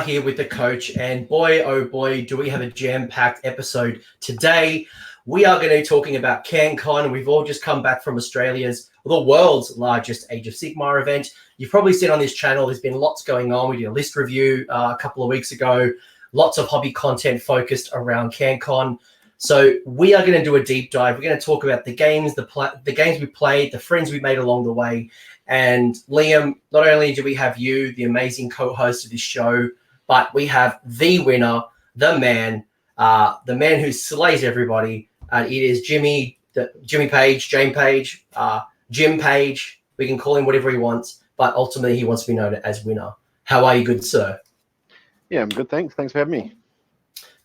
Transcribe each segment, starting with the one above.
Here with the coach, and boy, oh boy, do we have a jam-packed episode today. We are going to be talking about CanCon. We've all just come back from Australia's, the world's largest Age of Sigmar event. You've probably seen on this channel, there's been lots going on. We did a list review a couple of weeks ago, lots of hobby content focused around CanCon. So we are going to do a deep dive. We're going to talk about the games, the games we played, the friends we made along the way. And Liam, not only do we have you, the amazing co-host of this show, but we have the winner, the man who slays everybody. It is Jimmy Page, Jim Page. We can call him whatever he wants, but ultimately he wants to be known as winner. How are you, good sir? Yeah, I'm good, thanks. Thanks for having me.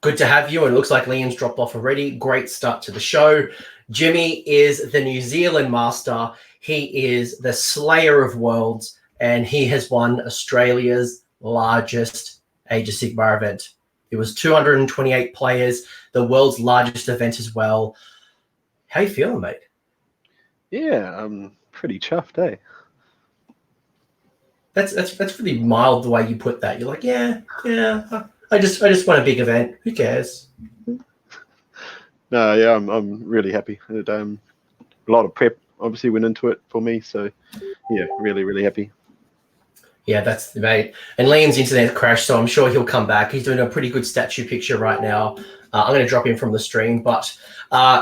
Good to have you. And it looks like Liam's dropped off already. Great start to the show. Jimmy is the New Zealand master. He is the slayer of worlds, and he has won Australia's largest Age of Sigmar event. It was 228 players, the world's largest event as well. How you feeling, mate? Yeah, I'm pretty chuffed, eh? That's pretty mild the way you put that. You're like, yeah. I just won a big event. Who cares? No, yeah, I'm really happy. A lot of prep obviously went into it for me, so yeah, really happy. Yeah, that's mate. And Liam's internet crashed, so I'm sure he'll come back. He's doing a pretty good statue picture right now. I'm going to drop him from the stream, but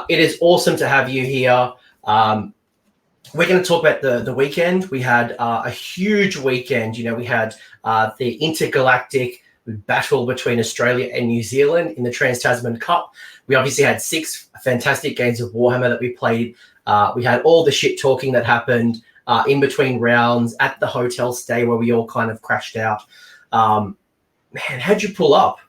it is awesome to have you here. We're going to talk about the weekend. We had a huge weekend. You know, we had the intergalactic battle between Australia and New Zealand in the Trans-Tasman Cup. We obviously had 6 fantastic games of Warhammer that we played. We had all the shit talking that happened in between rounds at the hotel stay where we all kind of crashed out. Man, how'd you pull up?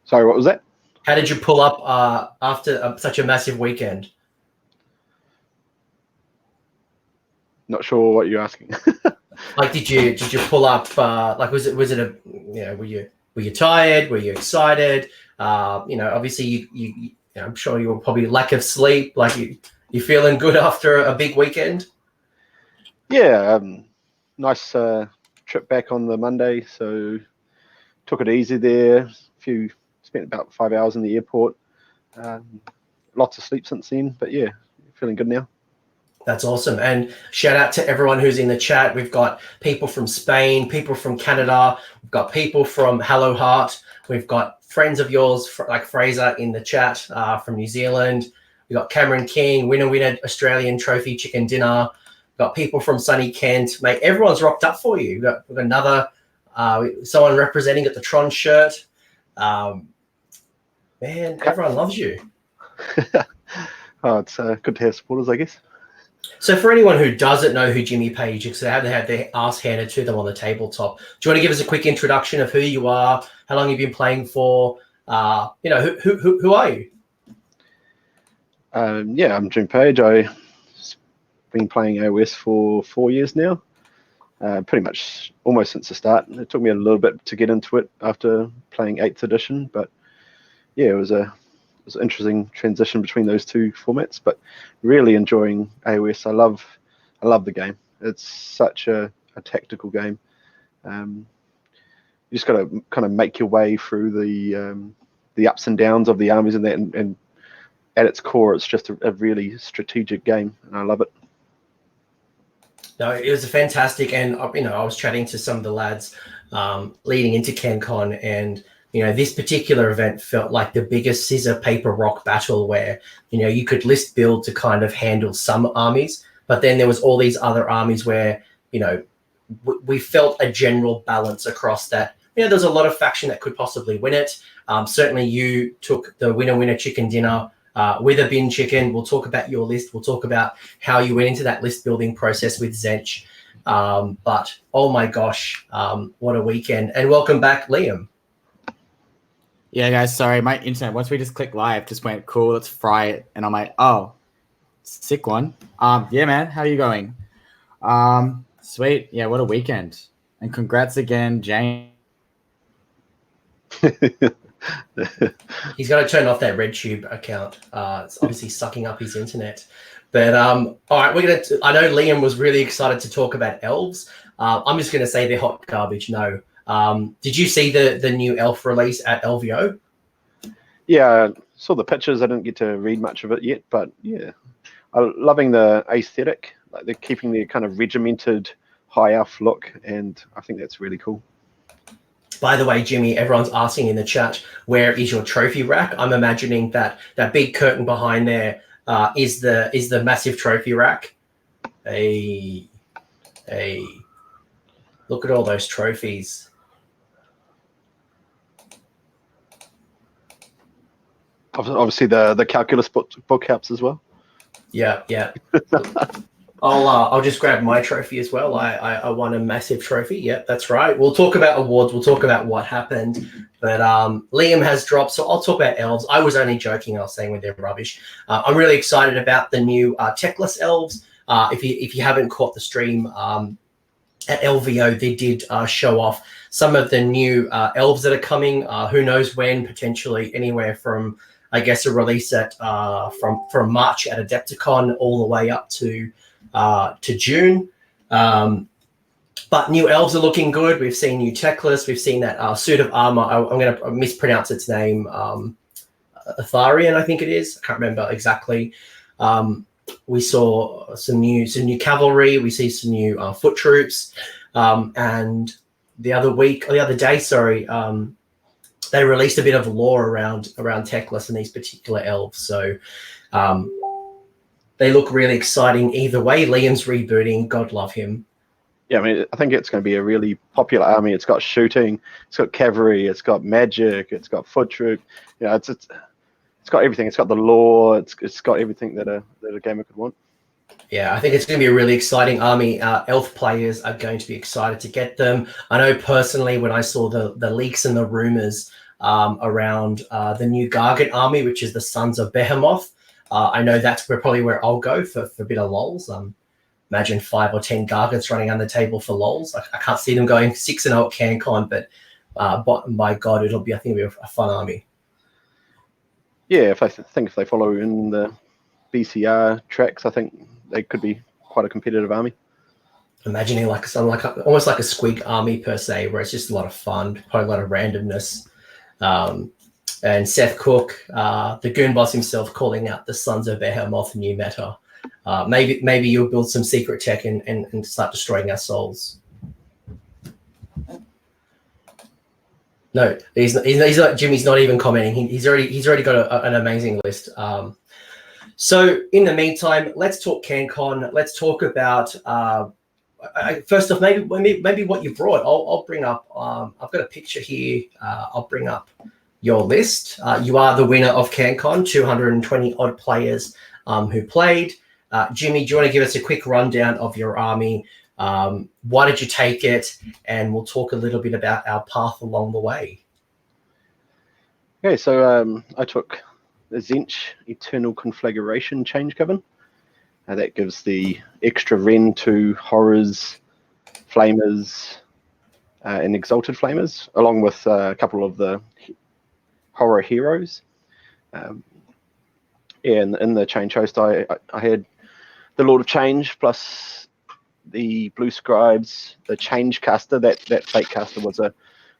Sorry, what was that? How did you pull up after such a massive weekend? Not sure what you're asking. Like, did you pull up? Like, was it a, you know, were you tired? Were you excited? You know, obviously you I'm sure you were probably lack of sleep. Like you feeling good after a big weekend? Yeah, nice trip back on the Monday, so took it easy there. Spent about 5 hours in the airport. Lots of sleep since then, but yeah, feeling good now. That's awesome. And shout out to everyone who's in the chat. We've got people from Spain, people from Canada. We've got people from Hello Heart. We've got friends of yours like Fraser in the chat from New Zealand. We've got Cameron King, winner Australian trophy chicken dinner. We've got people from sunny Kent. Mate, everyone's rocked up for you. We've got another, someone representing at the Tron shirt. Man, everyone loves you. Oh, it's good to have supporters, I guess. So for anyone who doesn't know who Jimmy Page is, they haven't had their ass handed to them on the tabletop. Do you want to give us a quick introduction of who you are, how long you've been playing for? You know, who are you? Yeah, I'm Jim Page. I've been playing AOS for 4 years now, pretty much almost since the start. It took me a little bit to get into it after playing 8th edition, but yeah, it was an interesting transition between those two formats, but really enjoying AOS. I love the game. It's such a tactical game. You just got to kind of make your way through the ups and downs of the armies and that, and at its core, it's just a really strategic game, and I love it. No, it was a fantastic, and you know, I was chatting to some of the lads leading into CanCon, and you know, this particular event felt like the biggest scissor, paper, rock battle where, you know, you could list build to kind of handle some armies, but then there was all these other armies where, you know, we felt a general balance across that. You know, there's a lot of faction that could possibly win it. Certainly you took the winner chicken dinner with a bin chicken. We'll talk about your list. We'll talk about how you went into that list building process with Zench. But, oh my gosh, what a weekend. And welcome back, Liam. Yeah, guys, sorry, my internet, once we just clicked live, just went, cool, let's fry it. And I'm like, oh, sick one. Yeah, man, how are you going? Sweet. Yeah, what a weekend. And congrats again, Jane. He's got to turn off that RedTube account. It's obviously sucking up his internet. But all right, I know Liam was really excited to talk about elves. I'm just going to say they're hot garbage. No. Did you see the new elf release at LVO? Yeah, I saw the pictures. I didn't get to read much of it yet, but yeah, I'm loving the aesthetic. Like they're keeping their kind of regimented high elf look, and I think that's really cool. By the way, Jimmy, everyone's asking in the chat, where is your trophy rack? I'm imagining that big curtain behind there is the massive trophy rack. Hey, look at all those trophies. Obviously, the calculus book helps as well. Yeah. I'll just grab my trophy as well. I won a massive trophy. Yeah, that's right. We'll talk about awards. We'll talk about what happened. But Liam has dropped, so I'll talk about elves. I was only joking. I was saying when they're rubbish. I'm really excited about the new techless elves. If you haven't caught the stream at LVO, they did show off some of the new elves that are coming. Who knows when? Potentially anywhere from, I guess, a release at from March at Adepticon all the way up to June. But new elves are looking good. We've seen new techless. We've seen that suit of armor. I'm going to mispronounce its name. Atharian, I think it is. I can't remember exactly. We saw some new cavalry. We see some new foot troops. And the other day, they released a bit of lore around techless and these particular elves. So they look really exciting either way. Liam's rebooting. God love him. Yeah, I mean, I think it's going to be a really popular army. It's got shooting, it's got cavalry, it's got magic, it's got foot troop. You know, it's got everything. It's got the lore. It's got everything that a gamer could want. Yeah, I think it's going to be a really exciting army. Elf players are going to be excited to get them. I know personally when I saw the leaks and the rumors around the new Gargant army, which is the Sons of Behemoth, I know that's probably where I'll go for a bit of lols. Imagine 5 or 10 Gargants running on the table for lols. I can't see them going 6-0 at CanCon, but by God, I think it'll be a fun army. Yeah, if they follow in the BCR tracks, I think they could be quite a competitive army. Imagining almost like a squig army per se, where it's just a lot of fun, probably a lot of randomness. And Seth Cook, the Goon Boss himself, calling out the Sons of Behemoth new meta. Maybe you'll build some secret tech and start destroying our souls. No, he's not. Jimmy's not even commenting. He's already got an amazing list. So in the meantime, let's talk CanCon. Let's talk about first off, maybe what you brought. I'll bring up. I've got a picture here. I'll bring up your list. You are the winner of CanCon. 220 odd players who played. Jimmy, do you want to give us a quick rundown of your army? Why did you take it? And we'll talk a little bit about our path along the way. Okay, so I took the Zench Eternal Conflagration Change Coven. That gives the extra Ren to Horrors, Flamers, and Exalted Flamers, along with a couple of the Horror Heroes. In the Change Host, I had the Lord of Change plus the Blue Scribes, the Change Caster. That Fate Caster was a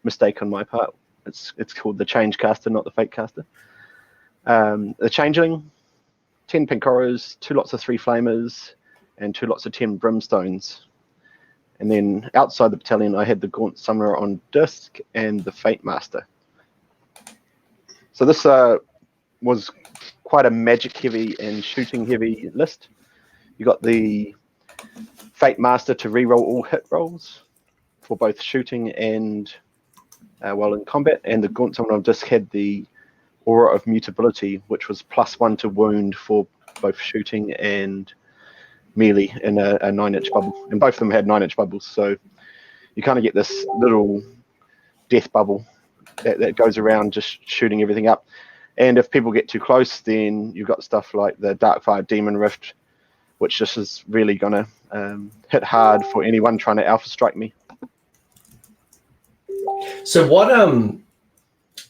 mistake on my part. It's called the Change Caster, not the Fate Caster. The Changeling, 10 Pink Horrors, 2 lots of 3 Flamers, and 2 lots of 10 Brimstones. And then outside the battalion, I had the Gaunt Summoner on disc and the Fate Master. So this was quite a magic heavy and shooting heavy list. You got the Fate Master to reroll all hit rolls for both shooting and while in combat, and the Gaunt Summoner on disc had the Aura of Mutability, which was +1 to wound for both shooting and melee in a 9-inch bubble. And both of them had 9-inch bubbles, so you kind of get this little death bubble that goes around just shooting everything up. And if people get too close, then you've got stuff like the Darkfire Demon Rift, which just is really going to hit hard for anyone trying to alpha strike me. So what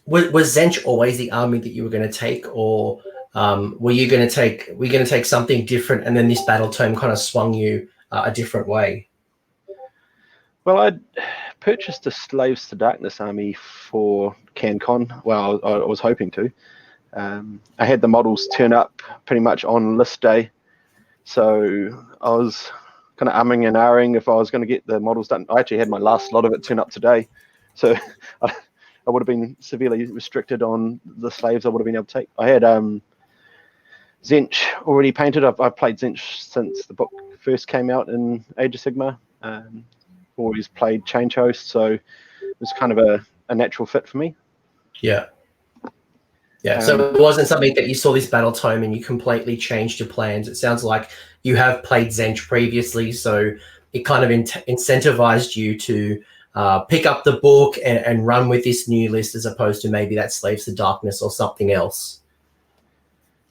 was Zench always the army that you were going to take, or were you going to take something different, and then this battle tome kind of swung you a different way? Well, I'd purchased a Slaves to Darkness army for CanCon. Well, I was hoping to. I had the models turn up pretty much on list day, so I was kind of umming and ahhing if I was going to get the models done. I actually had my last lot of it turn up today, so I would have been severely restricted on the slaves I would have been able to take. I had Zench already painted. I've played Zench since the book first came out in Age of Sigmar. Always played Change Host, so it was kind of a natural fit for me. Yeah. Yeah, so it wasn't something that you saw this battle tome and you completely changed your plans. It sounds like you have played Zench previously, so it kind of incentivized you to pick up the book and run with this new list as opposed to maybe that Slaves to Darkness or something else.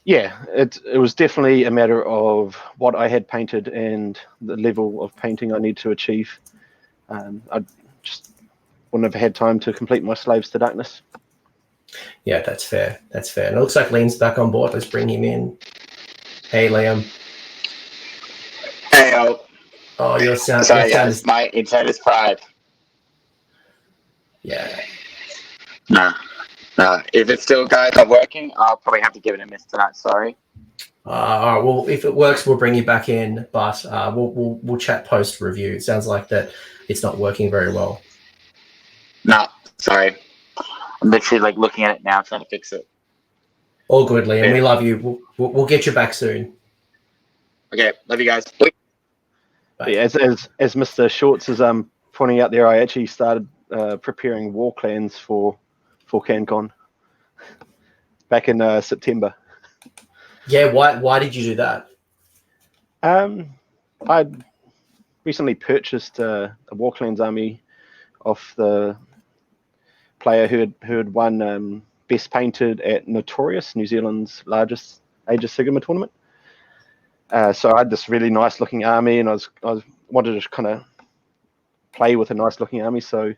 Yeah, it was definitely a matter of what I had painted and the level of painting I need to achieve. I just wouldn't have had time to complete my Slaves to Darkness. Yeah, that's fair. That's fair. And it looks like Liam's back on board. Let's bring him in. Hey, Liam. Hey, oh, your sound. Sorry, your sound guys. is, My internet is fried. yeah. No. If it's still, guys, not working, I'll probably have to give it a miss tonight. Sorry. All right. Well, if it works, we'll bring you back in. But we'll chat post review. It sounds like that it's not working very well. No, sorry. I'm literally like looking at it now, trying to fix it. All good, Liam. Yeah. We love you. We'll get you back soon. Okay, love you guys. Yeah, as Mr. Shorts is pointing out there, I actually started preparing war clans for CanCon back in September. Yeah. Why did you do that? I recently purchased a war clans army off the player who had won Best Painted at Notorious, New Zealand's largest Age of Sigmar tournament. So I had this really nice looking army, and I wanted to kind of play with a nice looking army. So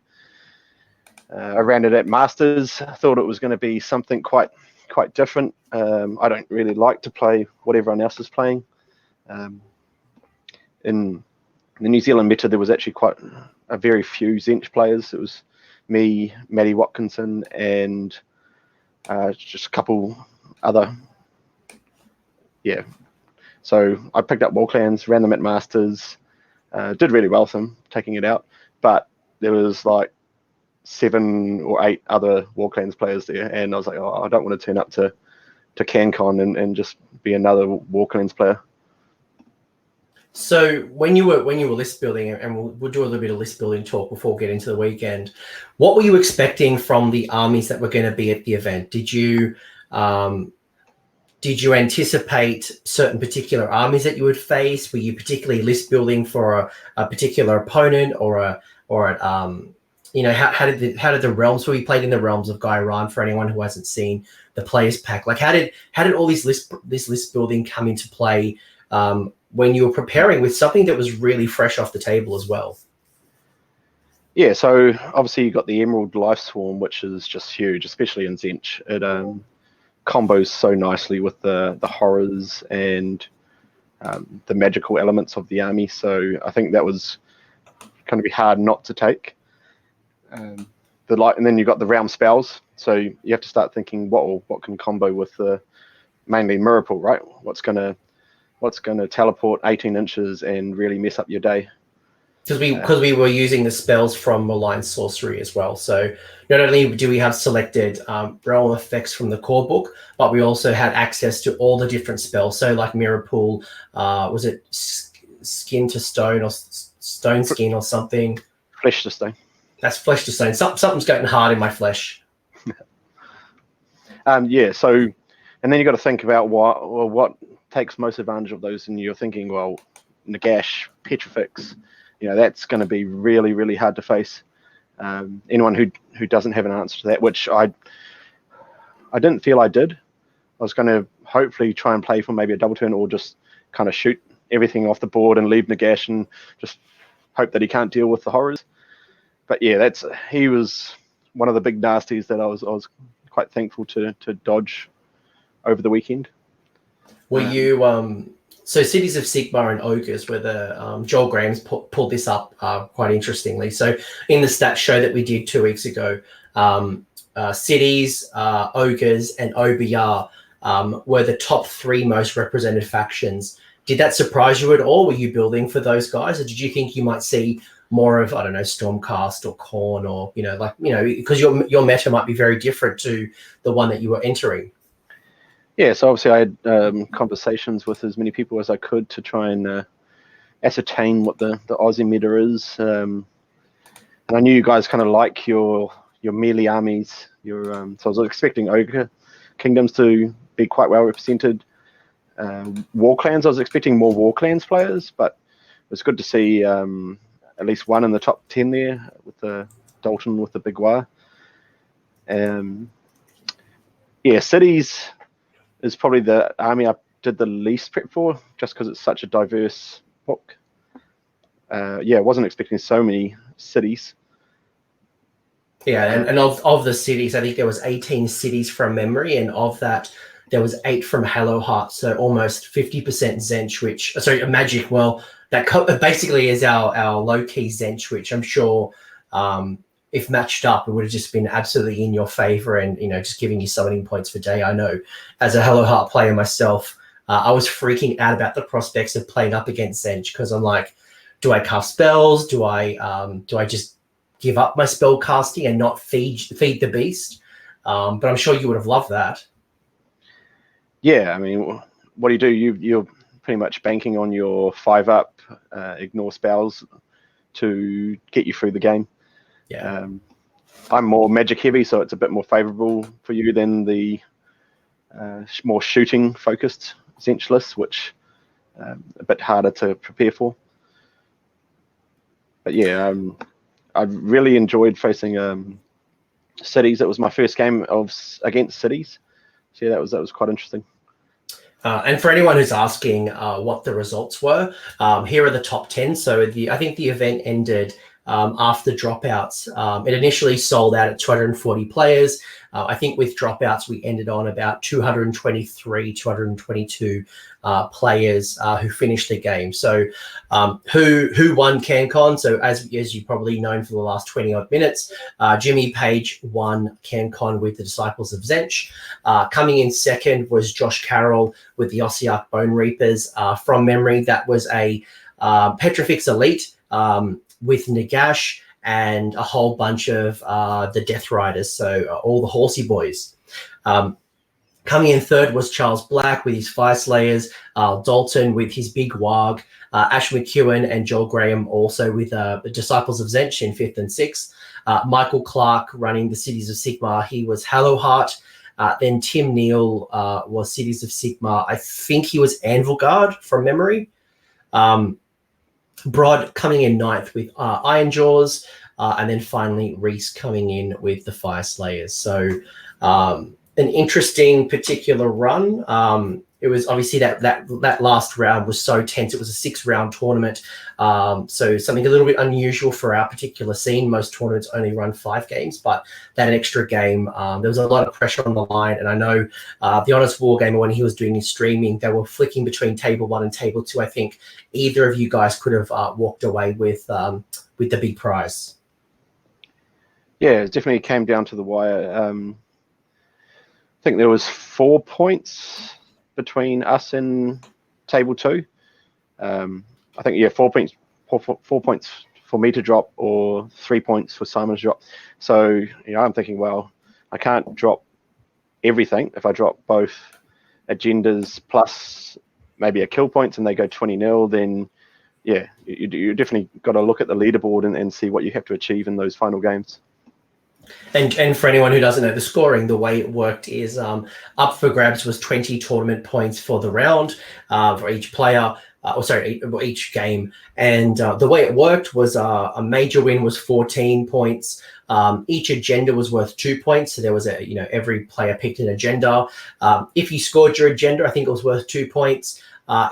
I ran it at Masters. I thought it was going to be something quite different. I don't really like to play what everyone else is playing. In the New Zealand meta, there was actually quite a very few Zench players. It was me, Matty Watkinson, and just a couple other. Yeah. So I picked up war clans, ran them at Masters, did really well with them, taking it out. But there was like 7 or 8 other war clans players there, and I was like, oh, I don't want to turn up to CanCon and just be another war clans player. So when you were list building, and we'll do a little bit of list building talk before we get into the weekend, what were you expecting from the armies that were going to be at the event? Did you anticipate certain particular armies that you would face? Were you particularly list building for a particular opponent or how did the realms? Were you played in the realms of Gairan for anyone who hasn't seen the players pack? Like how did all this list building come into play when you were preparing with something that was really fresh off the table as well? Yeah, so obviously you got the Emerald Life Swarm, which is just huge, especially in Zench. It combos so nicely with the horrors and the magical elements of the army. So I think that was going to be hard not to take. And then you got the realm spells. So you have to start thinking what can combo with mainly Mirror Pool, right? What's going to teleport 18 inches and really mess up your day. Because we were using the spells from Malign Sorcery as well. So not only do we have selected realm effects from the core book, but we also had access to all the different spells. So like Mirror Pool, was it Skin to Stone or Stone Skin or something? Flesh to Stone. That's Flesh to Stone. Something's getting hard in my flesh. Yeah. So, and then you got to think about what takes most advantage of those, and you're thinking, well, Nagash, Petrifix. That's going to be really, really hard to face. Anyone who doesn't have an answer to that, which I didn't feel I did. I was going to hopefully try and play for maybe a double turn or just kind of shoot everything off the board and leave Nagash and just hope that he can't deal with the horrors. But yeah, he was one of the big nasties that I was quite thankful to dodge over the weekend. Were you So Cities of Sigmar and Ogres, where the Joel Graham's pulled this up quite interestingly. So in the stats show that we did 2 weeks ago, Cities, Ogres, and OBR were the top 3 most represented factions. Did that surprise you at all? Were you building for those guys, or did you think you might see more of, I don't know, Stormcast or Khorne, or because your meta might be very different to the one that you were entering? Yeah, so obviously I had conversations with as many people as I could to try and ascertain what the Aussie meta is. And I knew you guys kind of like your melee armies. So I was expecting Ogre Kingdoms to be quite well represented. War Clans, I was expecting more War Clans players, but it was good to see at least one in the top 10 there with the Dalton with the big wire. Cities is probably the army I did the least prep for, just because it's such a diverse book. I wasn't expecting so many cities. Yeah, and of the cities, I think there was 18 cities from memory, and of that, there was 8 from Halo Heart, so almost 50% Zench, Magic. Well, that basically is our low-key Zench, which I'm sure if matched up, it would have just been absolutely in your favor and, just giving you summoning points for day. I know as a Halo Heart player myself, I was freaking out about the prospects of playing up against Zench, because I'm like, do I cast spells? Do I just give up my spell casting and not feed the beast? But I'm sure you would have loved that. Yeah, I mean, what do? You're pretty much banking on your 5-up, ignore spells to get you through the game. Yeah. I'm more magic heavy, so it's a bit more favorable for you than the more shooting focused Zench, which a bit harder to prepare for. But yeah, I really enjoyed facing Cities. It was my first game against Cities. So yeah, that was quite interesting. And for anyone who's asking what the results were, here are the top 10. So I think the event ended after dropouts. It initially sold out at 240 players. I think with dropouts, we ended on about 223, 222 players who finished the game. So who won CanCon? So as you probably known for the last 20 odd minutes, Jimmy Page won CanCon with the Disciples of Zench. Coming in second was Josh Carroll with the Ossiarch Bone Reapers. From memory, that was a Petrifix Elite with Nagash and a whole bunch of the Death Riders, so all the horsey boys. Coming in third was Charles Black with his Fire Slayers, Dalton with his Big Warg, Ash McEwen and Joel Graham also with the Disciples of Zench in 5th and 6th. Michael Clark running the Cities of Sigmar, he was Halo Heart. Then Tim Neal was Cities of Sigmar. I think he was Anvil Guard from memory. Brod coming in 9th with Iron Jaws, and then finally Reese coming in with the Fire Slayers. So an interesting particular run. It was obviously that last round was so tense. It was a 6-round tournament, so something a little bit unusual for our particular scene. Most tournaments only run 5 games, but that extra game, there was a lot of pressure on the line. And I know the Honest Wargamer, when he was doing his streaming, they were flicking between table 1 and table 2. I think either of you guys could have walked away with the big prize. Yeah, it definitely came down to the wire. I think there was 4 points between us and table 2. I think 4 points, 4 points for me to drop, or 3 points for Simon to drop. So I'm thinking, well, I can't drop everything. If I drop both agendas plus maybe a kill points and they go 20-0, then yeah, you definitely got to look at the leaderboard and see what you have to achieve in those final games. And for anyone who doesn't know the scoring, the way it worked is up for grabs was 20 tournament points for the round for each player, each game. And the way it worked was a major win was 14 points. Each agenda was worth 2 points. So there was every player picked an agenda. If you scored your agenda, I think it was worth 2 points.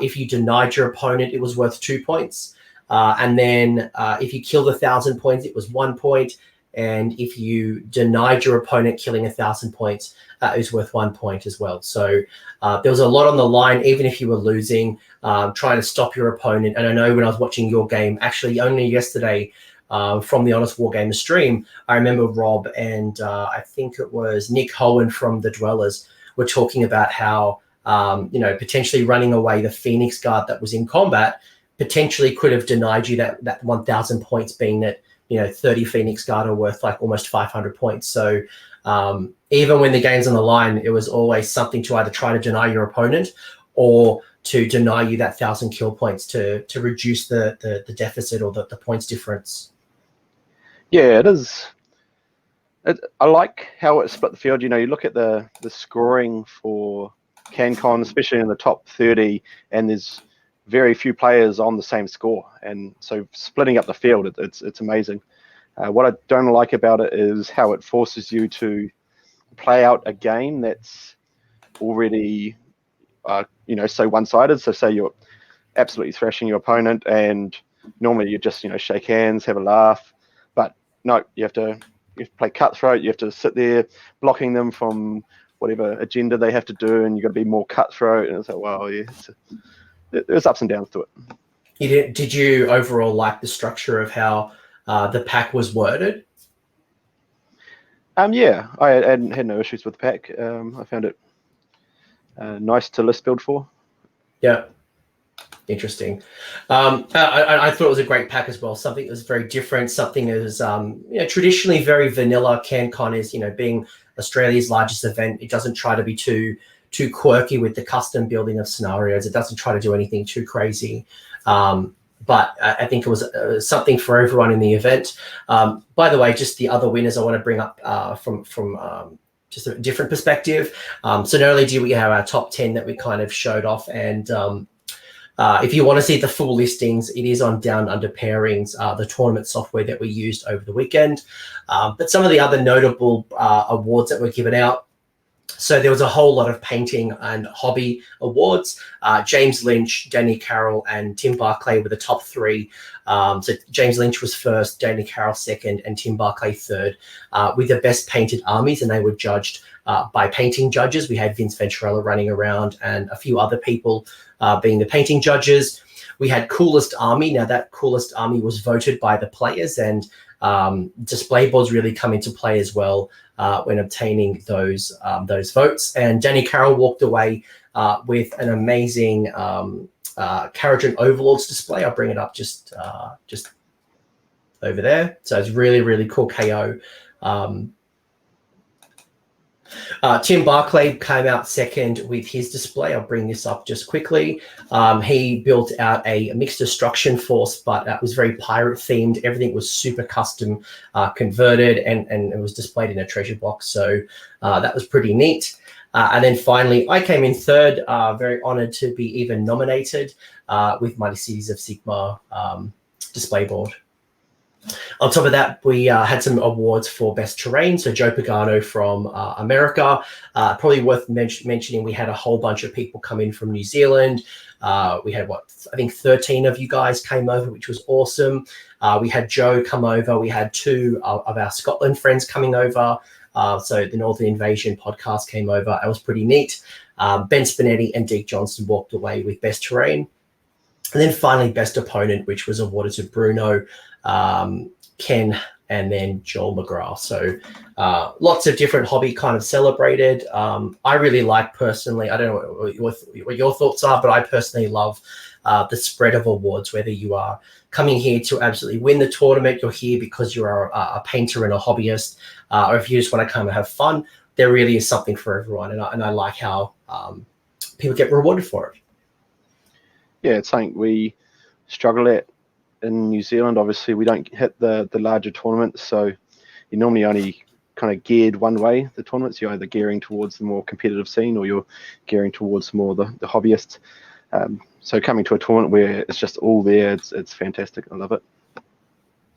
If you denied your opponent, it was worth 2 points. And then if you killed 1,000 points, it was 1 point. and if you denied your opponent killing 1,000 points, it was worth 1 point as well. So there was a lot on the line, even if you were losing, trying to stop your opponent. And I know when I was watching your game, actually only yesterday, from the Honest Wargamer stream, I remember Rob and I think it was Nick Hohen from the Dwellers were talking about how potentially running away the Phoenix Guard that was in combat potentially could have denied you that 1,000 points, being that 30 Phoenix Guard are worth like almost 500 points. So even when the game's on the line, it was always something to either try to deny your opponent or to deny you that 1,000 kill points to reduce the deficit or the points difference. Yeah, it is. I like how it split the field. You look at the scoring for CanCon, especially in the top 30, and there's very few players on the same score, and so splitting up the field, it's amazing. What I don't like about it is how it forces you to play out a game that's already so one-sided. So say you're absolutely thrashing your opponent, and normally you just shake hands, have a laugh, but no, you have to play cutthroat. You have to sit there blocking them from whatever agenda they have to do, and you've got to be more cutthroat. And it's like, well, yeah, there's ups and downs to it. Did you overall like the structure of how the pack was worded? Yeah, I had no issues with the pack. I found it nice to list build for. Yeah. Interesting. I thought it was a great pack as well. Something that was very different. Something that was traditionally very vanilla. CanCon is being Australia's largest event. It doesn't try to be too quirky with the custom building of scenarios. It doesn't try to do anything too crazy. But I think it was something for everyone in the event. By the way, just the other winners I want to bring up from just a different perspective. So not only do we have our top 10 that we kind of showed off, and if you want to see the full listings, it is on Down Under Pairings, the tournament software that we used over the weekend. But some of the other notable awards that were given out. So there was a whole lot of painting and hobby awards. James Lynch, Danny Carroll, and Tim Barclay were the top three. So James Lynch was first, Danny Carroll second, and Tim Barclay third, with the best painted armies, and they were judged by painting judges. We had Vince Venturella running around and a few other people being the painting judges. We had coolest army. Now that coolest army was voted by the players, and display boards really come into play as well when obtaining those votes. And Danny Carroll walked away with an amazing Carrigan Overlords display. I'll bring it up just over there. So it's really, really cool KO. Tim Barclay came out second with his display. I'll bring this up just quickly. He built out a mixed destruction force, but that was very pirate themed. Everything was super custom converted, and it was displayed in a treasure box. So that was pretty neat. And then finally, I came in third, very honored to be even nominated with Mighty Cities of Sigmar display board. On top of that, we had some awards for best terrain. So Joe Pagano from America, probably worth mentioning. We had a whole bunch of people come in from New Zealand. We had I think 13 of you guys came over, which was awesome. We had Joe come over. We had two of our Scotland friends coming over. So the Northern Invasion podcast came over. It was pretty neat. Ben Spinetti and Deke Johnston walked away with best terrain. And then finally, best opponent, which was awarded to Bruno, Ken, and then Joel McGrath. So lots of different hobby kind of celebrated. I really like personally, I don't know what your thoughts are, but I personally love the spread of awards, whether you are coming here to absolutely win the tournament, you're here because you're a painter and a hobbyist, or if you just want to come and have fun, there really is something for everyone. And I like how people get rewarded for it. Yeah, it's something we struggle at in New Zealand. Obviously, we don't hit the larger tournaments, so you're normally only kind of geared one way, the tournaments. You're either gearing towards the more competitive scene or you're gearing towards more the hobbyists. So coming to a tournament where it's just all there, it's fantastic. I love it.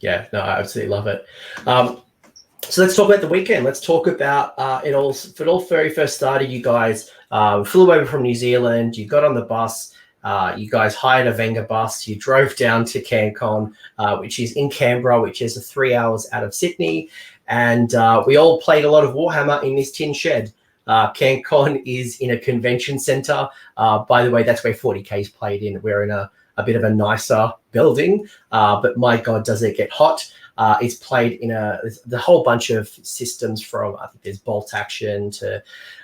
Yeah, no, I absolutely love it. So let's talk about the weekend. Let's talk about it all. If it all very first started, you guys flew over from New Zealand. You got on the bus. You guys hired a Venga bus. You drove down to CanCon, which is in Canberra, which is 3 hours out of Sydney. And we all played a lot of Warhammer in this tin shed. CanCon is in a convention center. By the way, that's where 40K is played in. We're in a bit of a nicer building, but my God, does it get hot. It's played in the whole bunch of systems from, I think there's Bolt Action to,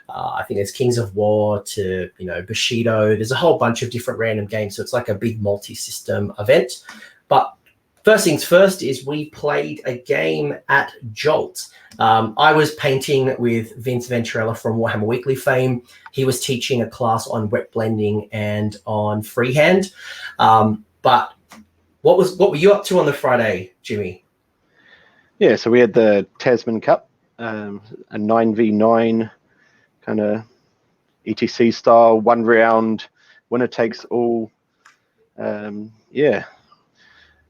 I think there's Kings of War to, Bushido. There's a whole bunch of different random games. So it's like a big multi-system event. But first things first is we played a game at Jolt. I was painting with Vince Venturella from Warhammer Weekly fame. He was teaching a class on wet blending and on freehand. But what were you up to on the Friday, Jimmy? Yeah, so we had the Tasman Cup, a 9v9 kind of ETC style, one round, winner takes all. Yeah,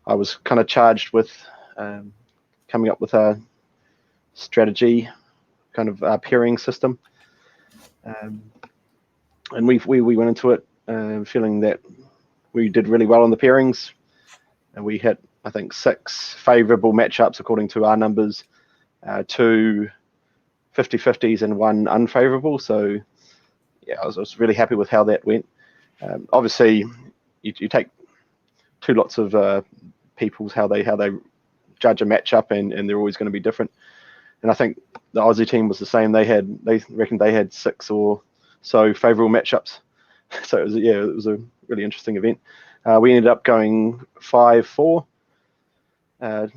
I was kind of charged with coming up with a strategy, kind of pairing system. And we went into it feeling that we did really well on the pairings, and we hit, I think, 6 favorable matchups according to our numbers, 2 50-50s and 1 unfavorable. So yeah, I was really happy with how that went. Obviously, you take 2 lots of people's how they judge a matchup, and they're always going to be different. And I think the Aussie team was the same. They reckoned they had 6 or so favorable matchups. So it was a really interesting event. We ended up going 5-4. So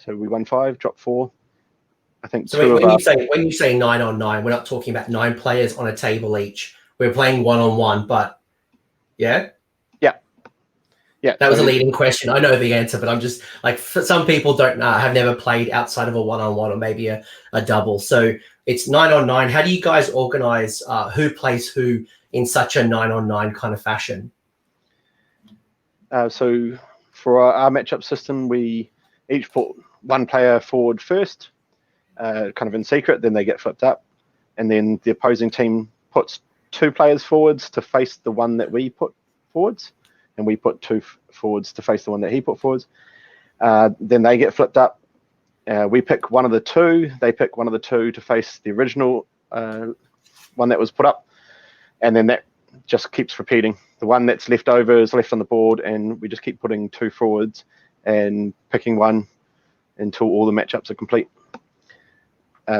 we won 5, dropped 4. I think. So when you say 9 on 9, we're not talking about 9 players on a table each. We're playing 1-on-1, but yeah. Yeah, that was a leading question. I know the answer, but I'm just like, for some people don't know, have never played outside of a 1-on-1 or maybe a double. So it's 9 on 9. How do you guys organize who plays who in such a 9 on 9 kind of fashion? So for our matchup system, we each put 1 player forward first, kind of in secret, then they get flipped up. And then the opposing team puts 2 players forwards to face the one that we put forwards. And we put 2 forwards to face the one that he put forwards. Then they get flipped up. We pick one of the 2. They pick one of the 2 to face the original one that was put up. And then that just keeps repeating. The one that's left over is left on the board, and we just keep putting 2 forwards and picking one until all the matchups are complete.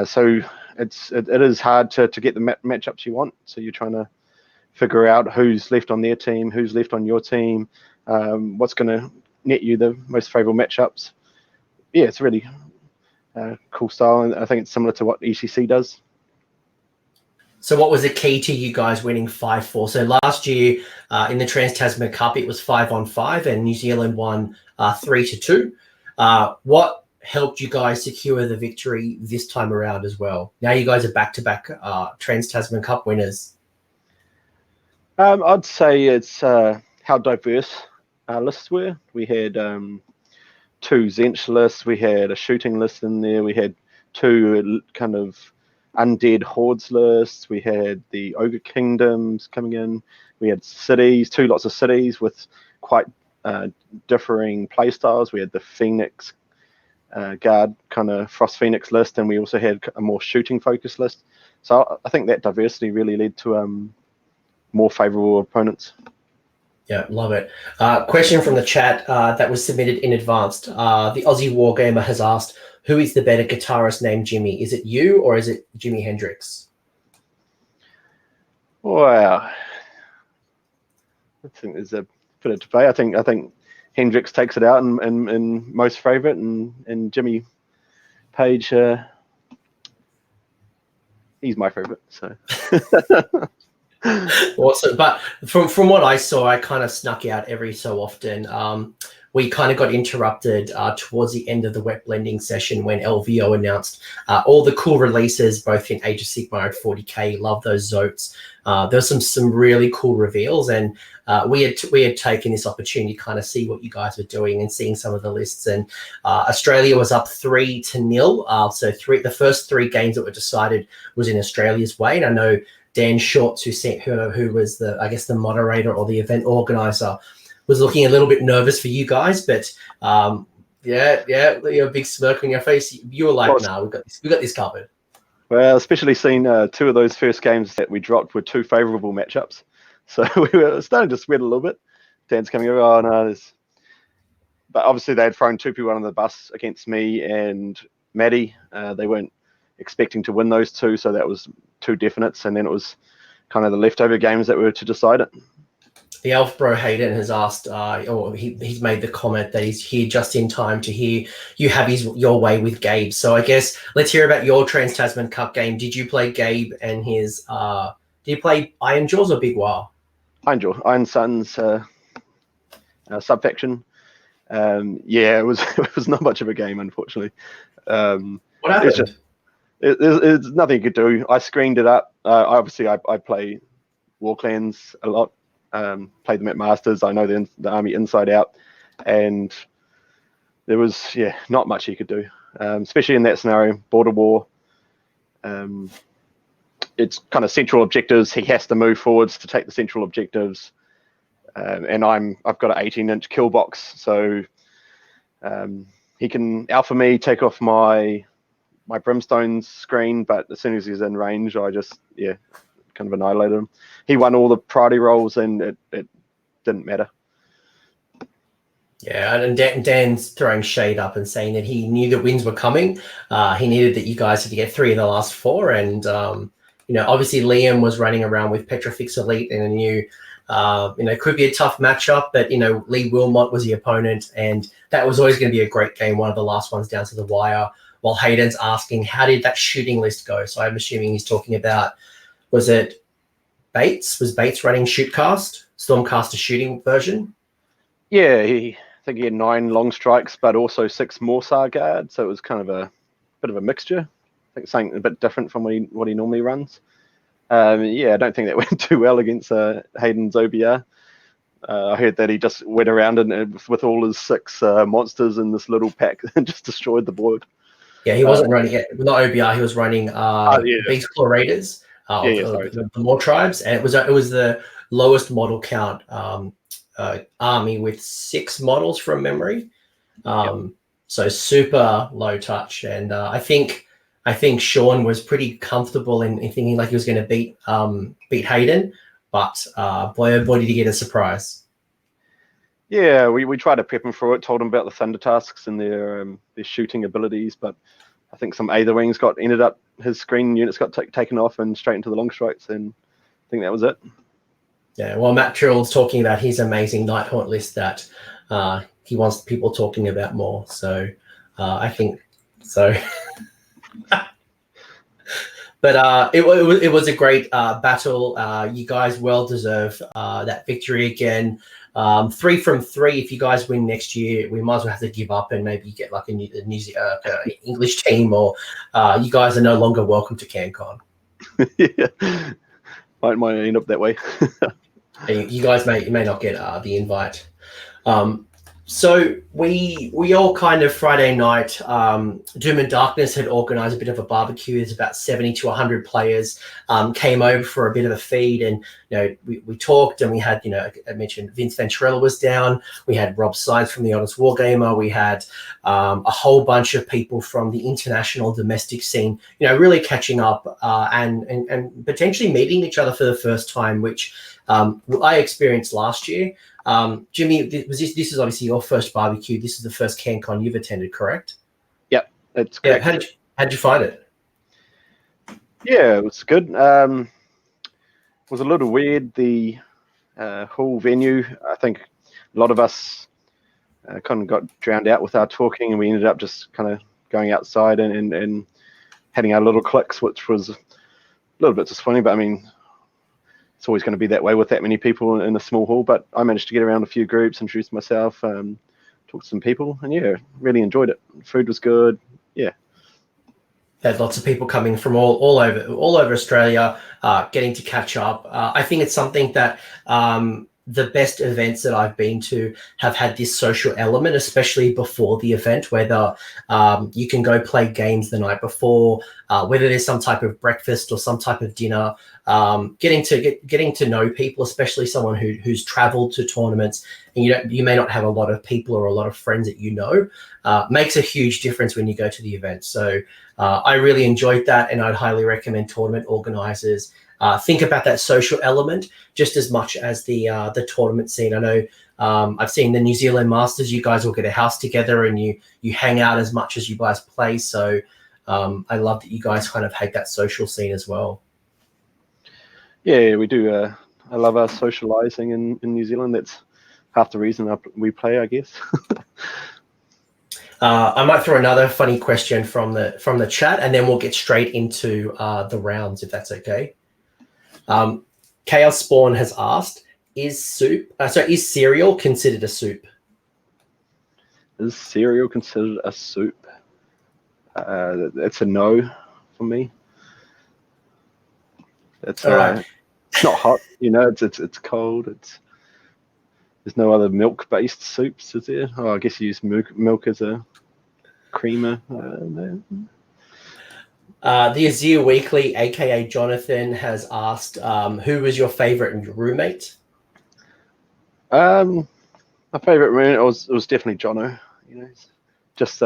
So it is hard to get the matchups you want. So you're trying to figure out who's left on their team, who's left on your team, what's going to net you the most favorable matchups. Yeah, it's a really cool style, and I think it's similar to what ECC does. So what was the key to you guys winning 5-4? So last year in the Trans-Tasman Cup, it was 5-on-5, and New Zealand won 3-2. What helped you guys secure the victory this time around as well? Now you guys are back-to-back Trans-Tasman Cup winners. I'd say it's how diverse our lists were. We had 2 Zench lists, we had a shooting list in there, we had 2 kind of undead hordes lists, we had the Ogre Kingdoms coming in, we had cities, 2 lots of cities with quite differing play styles. We had the Phoenix Guard kind of Frost Phoenix list, and we also had a more shooting focused list. So I think that diversity really led to more favorable opponents. Yeah, love it. Question from the chat that was submitted in advance. The Aussie Wargamer has asked, who is the better guitarist named Jimmy? Is it you or is it Jimi Hendrix? Wow. I think there's a bit of debate. I think Hendrix takes it out in most favorite, and Jimmy Page, he's my favorite. So. Awesome. But from what I saw, I kind of snuck out every so often. We kind of got interrupted towards the end of the wet blending session when LVO announced all the cool releases, both in Age of Sigmar and 40K. Love those Zotes. There were some really cool reveals, and we had taken this opportunity to kind of see what you guys were doing and seeing some of the lists. And Australia was up 3-0. So the first 3 games that were decided was in Australia's way, and I know Dan Shorts, who was the moderator or the event organizer, was looking a little bit nervous for you guys, but yeah, a big smirk on your face. You were like, "Nah, we got this covered." Well, especially seeing 2 of those first games that we dropped were 2 favourable matchups, so we were starting to sweat a little bit. Dan's coming over, oh no, but obviously they had thrown 2 people under the bus against me and Maddie. They weren't expecting to win those 2, so that was 2 definites, and then it was kind of the leftover games that were to decide it. The Elf Bro Hayden has asked, or he's made the comment that he's here just in time to hear you have your way with Gabe. So I guess let's hear about your Trans-Tasman Cup game. Did you play Gabe and his, did you play Iron Jaws or Big Wow? Iron Sun's sub-faction. Yeah, it was not much of a game, unfortunately. What happened? There's nothing you could do. I screened it up. I play War Clans a lot. Played them at Masters. I know the army inside out, and there was not much he could do, especially in that scenario, border war. It's kind of central objectives. He has to move forwards to take the central objectives, and I've got an 18-inch kill box, so he can alpha me, take off my brimstone screen, but as soon as he's in range, I just kind of annihilated him. He won all the priority rolls, and it didn't matter. Yeah, and Dan's throwing shade up and saying that he knew the wins were coming. He needed that you guys had to get 3 of the last 4, and obviously Liam was running around with Petrofix Elite, and knew it could be a tough matchup, but Lee Wilmot was the opponent, and that was always going to be a great game. One of the last ones down to the wire. While Hayden's asking, how did that shooting list go? So I'm assuming he's talking about, was it Bates? Was Bates running Shootcast, Stormcaster shooting version? Yeah, I think he had 9 long strikes, but also 6 Morsar guard, so it was kind of a bit of a mixture. I think something a bit different from what he normally runs. I don't think that went too well against Hayden's OBR. I heard that he just went around and with all his 6 monsters in this little pack and just destroyed the board. Yeah, he wasn't running it. Not OBR. He was running Beast Claw Raiders. The more tribes, and it was the lowest model count army with 6 models from memory. So super low touch, and I think Sean was pretty comfortable in thinking like he was going to beat Hayden, but boy oh boy did he get a surprise. Yeah, we tried to prep him for it, told him about the Thunder Tusks and their shooting abilities, but I think some Aether Wings his screen units got taken off and straight into the long strikes, and I think that was it. Yeah, well, Matt Trill's talking about his amazing Nighthaunt list that he wants people talking about more. So I think so. But it was a great battle. You guys well deserve that victory again. 3 from 3. If you guys win next year, we might as well have to give up and maybe get like a English team, or you guys are no longer welcome to CanCon. Yeah, might end up that way. You guys may not get the invite. So we all kind of Friday night, Doom and Darkness had organized a bit of a barbecue. There's about 70 to 100 players came over for a bit of a feed, and we talked, and we had I mentioned Vince Venturella was down. We had Rob Sides from the Honest Wargamer. We had a whole bunch of people from the international domestic scene, really catching up and potentially meeting each other for the first time, which I experienced last year. Jimmy, this is obviously your first barbecue. This is the first CanCon you've attended, correct? Yep, that's correct. Yeah, how'd you find it? Yeah, it was good. It was a little weird, the whole venue. I think a lot of us kind of got drowned out with our talking, and we ended up just kind of going outside and having our little cliques, which was a little bit disappointing, but I mean, it's always going to be that way with that many people in a small hall, but I managed to get around a few groups, introduce myself, talk to some people, and really enjoyed it. Food was good. Yeah. Had lots of people coming from all over Australia, getting to catch up. I think it's something that the best events that I've been to have had this social element, especially before the event, whether you can go play games the night before, whether there's some type of breakfast or some type of dinner, getting to know people, especially someone who's traveled to tournaments, and you may not have a lot of people or a lot of friends that you know, makes a huge difference when you go to the event. So I really enjoyed that, and I'd highly recommend tournament organizers think about that social element just as much as the tournament scene. I know I've seen the New Zealand Masters. You guys all get a house together and you hang out as much as you guys play. So I love that you guys kind of hate that social scene as well. Yeah, we do. I love our socializing in New Zealand. That's half the reason we play, I guess. I might throw another funny question from the chat, and then we'll get straight into the rounds, if that's okay. Chaos Spawn has asked, is cereal considered a soup? Is cereal considered a soup? That's a no for me. It's all right. It's not hot, it's cold. There's no other milk-based soups, is there? Oh, I guess you use milk as a creamer. No. The Azir Weekly, aka Jonathan, has asked, who was your favorite roommate? My favorite roommate was definitely Jono. Just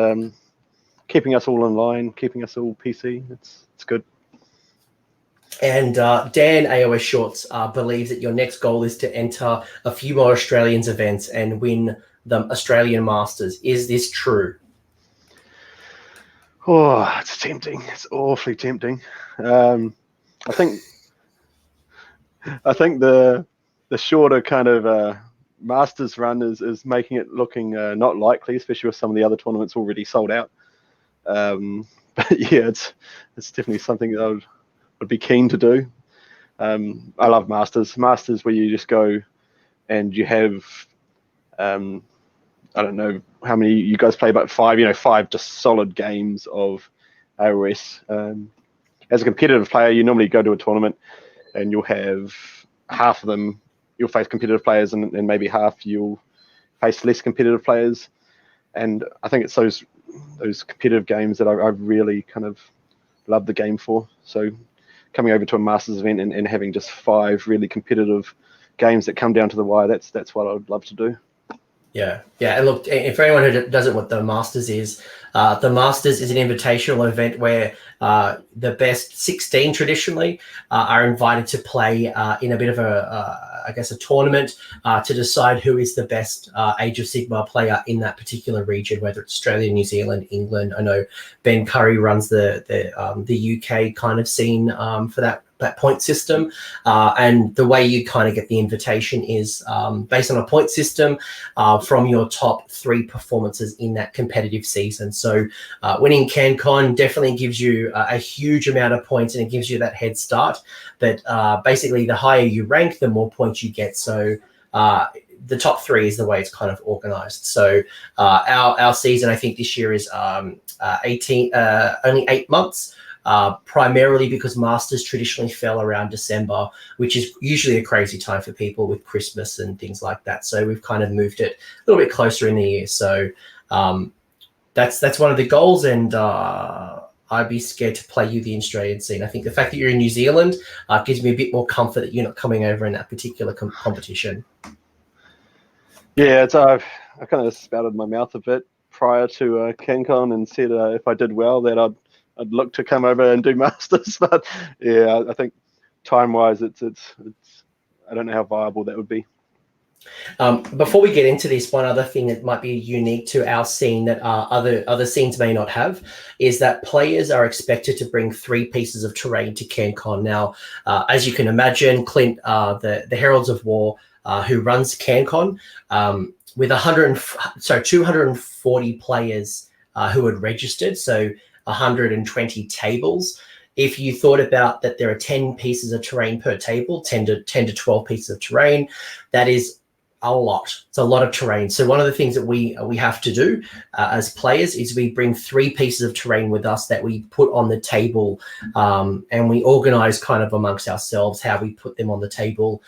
keeping us all in line, keeping us all PC. It's good. And Dan AOS Shorts believes that your next goal is to enter a few more Australians events and win the Australian Masters. Is this true? Oh, it's tempting. It's awfully tempting. I think the shorter kind of Masters run is making it looking not likely, especially with some of the other tournaments already sold out. But yeah, it's definitely something that I would be keen to do. I love Masters where you just go and you have I don't know how many you guys play, but five just solid games of AOS. As a competitive player, you normally go to a tournament and you'll have half of them you'll face competitive players, and maybe half you'll face less competitive players. And I think it's those competitive games that I really kind of love the game for. So coming over to a Masters event and having just 5 really competitive games that come down to the wire, that's what I would love to do. Yeah. And look, if anyone who doesn't know what the Masters is an invitational event where the best 16 traditionally are invited to play in a bit of a tournament to decide who is the best Age of Sigmar player in that particular region, whether it's Australia, New Zealand, England. I know Ben Curry runs the UK kind of scene for that point system, and the way you kind of get the invitation is based on a point system from your top 3 performances in that competitive season. So winning CanCon definitely gives you a huge amount of points, and it gives you that head start. But basically, the higher you rank, the more points you get. So the top 3 is the way it's kind of organized. So our season, I think this year is only 8 months. Primarily because Masters traditionally fell around December, which is usually a crazy time for people with Christmas and things like that. So we've kind of moved it a little bit closer in the year. So that's one of the goals, and I'd be scared to play you the Australian scene. I think the fact that you're in New Zealand gives me a bit more comfort that you're not coming over in that particular competition. Yeah, I kind of spouted my mouth a bit prior to CanCon and said if I did well that I'd look to come over and do Masters, but yeah, I think time-wise, it's I don't know how viable that would be. Before we get into this, one other thing that might be unique to our scene that other scenes may not have is that players are expected to bring 3 pieces of terrain to CanCon. Now, as you can imagine, Clint, the Heralds of War, who runs CanCon, with 240 players who had registered, so 120 tables. If you thought about that, there are 10 pieces of terrain per table, 10 to 12 pieces of terrain. That is a lot. It's a lot of terrain. So one of the things that we have to do as players is we bring 3 pieces of terrain with us that we put on the table, and we organize kind of amongst ourselves how we put them on the table.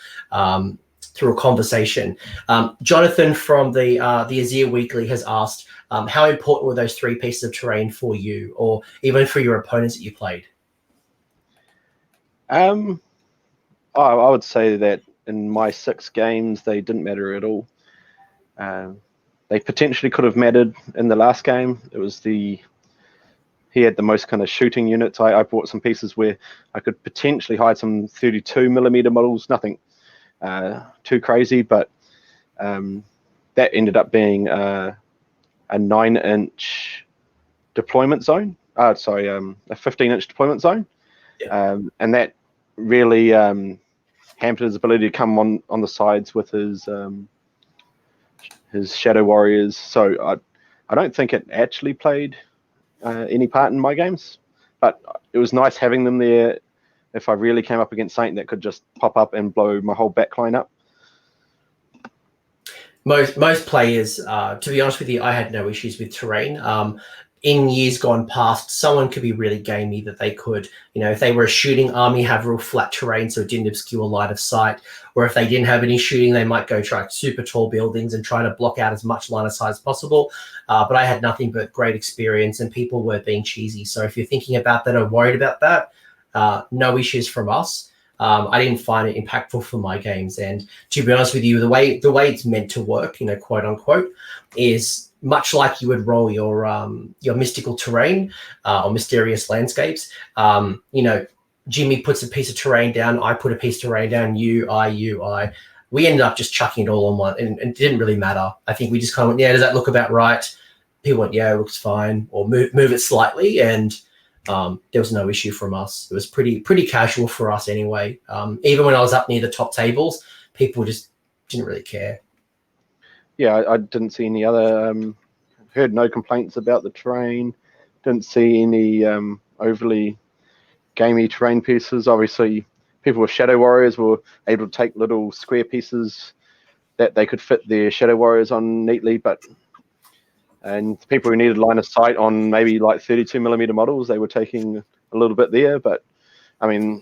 through a conversation. Jonathan from the Azir Weekly has asked, how important were those 3 pieces of terrain for you, or even for your opponents that you played? I would say that in my 6 games, they didn't matter at all. They potentially could have mattered in the last game. It was he had the most kind of shooting units. I bought some pieces where I could potentially hide some 32mm models, nothing too crazy, but that ended up being a 9-inch deployment zone. A 15-inch deployment zone. Yeah. And that really hampered his ability to come on the sides with his Shadow Warriors. So I don't think it actually played any part in my games, but it was nice having them there if I really came up against something that could just pop up and blow my whole backline up. Most players, to be honest with you, I had no issues with terrain. In years gone past, someone could be really gamey that they could, if they were a shooting army, have real flat terrain so it didn't obscure line of sight. Or if they didn't have any shooting, they might go try super tall buildings and try to block out as much line of sight as possible. But I had nothing but great experience, and people were being cheesy. So if you're thinking about that or worried about that, no issues from us. I didn't find it impactful for my games. And to be honest with you, the way it's meant to work, quote unquote, is much like you would roll your mystical terrain or mysterious landscapes. Jimmy puts a piece of terrain down, I put a piece of terrain down, I. We ended up just chucking it all on one, and it didn't really matter. I think we just kind of went, yeah, does that look about right? People went, yeah, it looks fine, or move it slightly, and there was no issue from us. It was pretty casual for us anyway. Even when I was up near the top tables, people just didn't really care. Yeah, I didn't see any other. Heard no complaints about the terrain. Didn't see any overly gamey terrain pieces. Obviously, people with Shadow Warriors were able to take little square pieces that they could fit their Shadow Warriors on neatly, and people who needed line of sight on maybe like 32mm models, they were taking a little bit there. But I mean,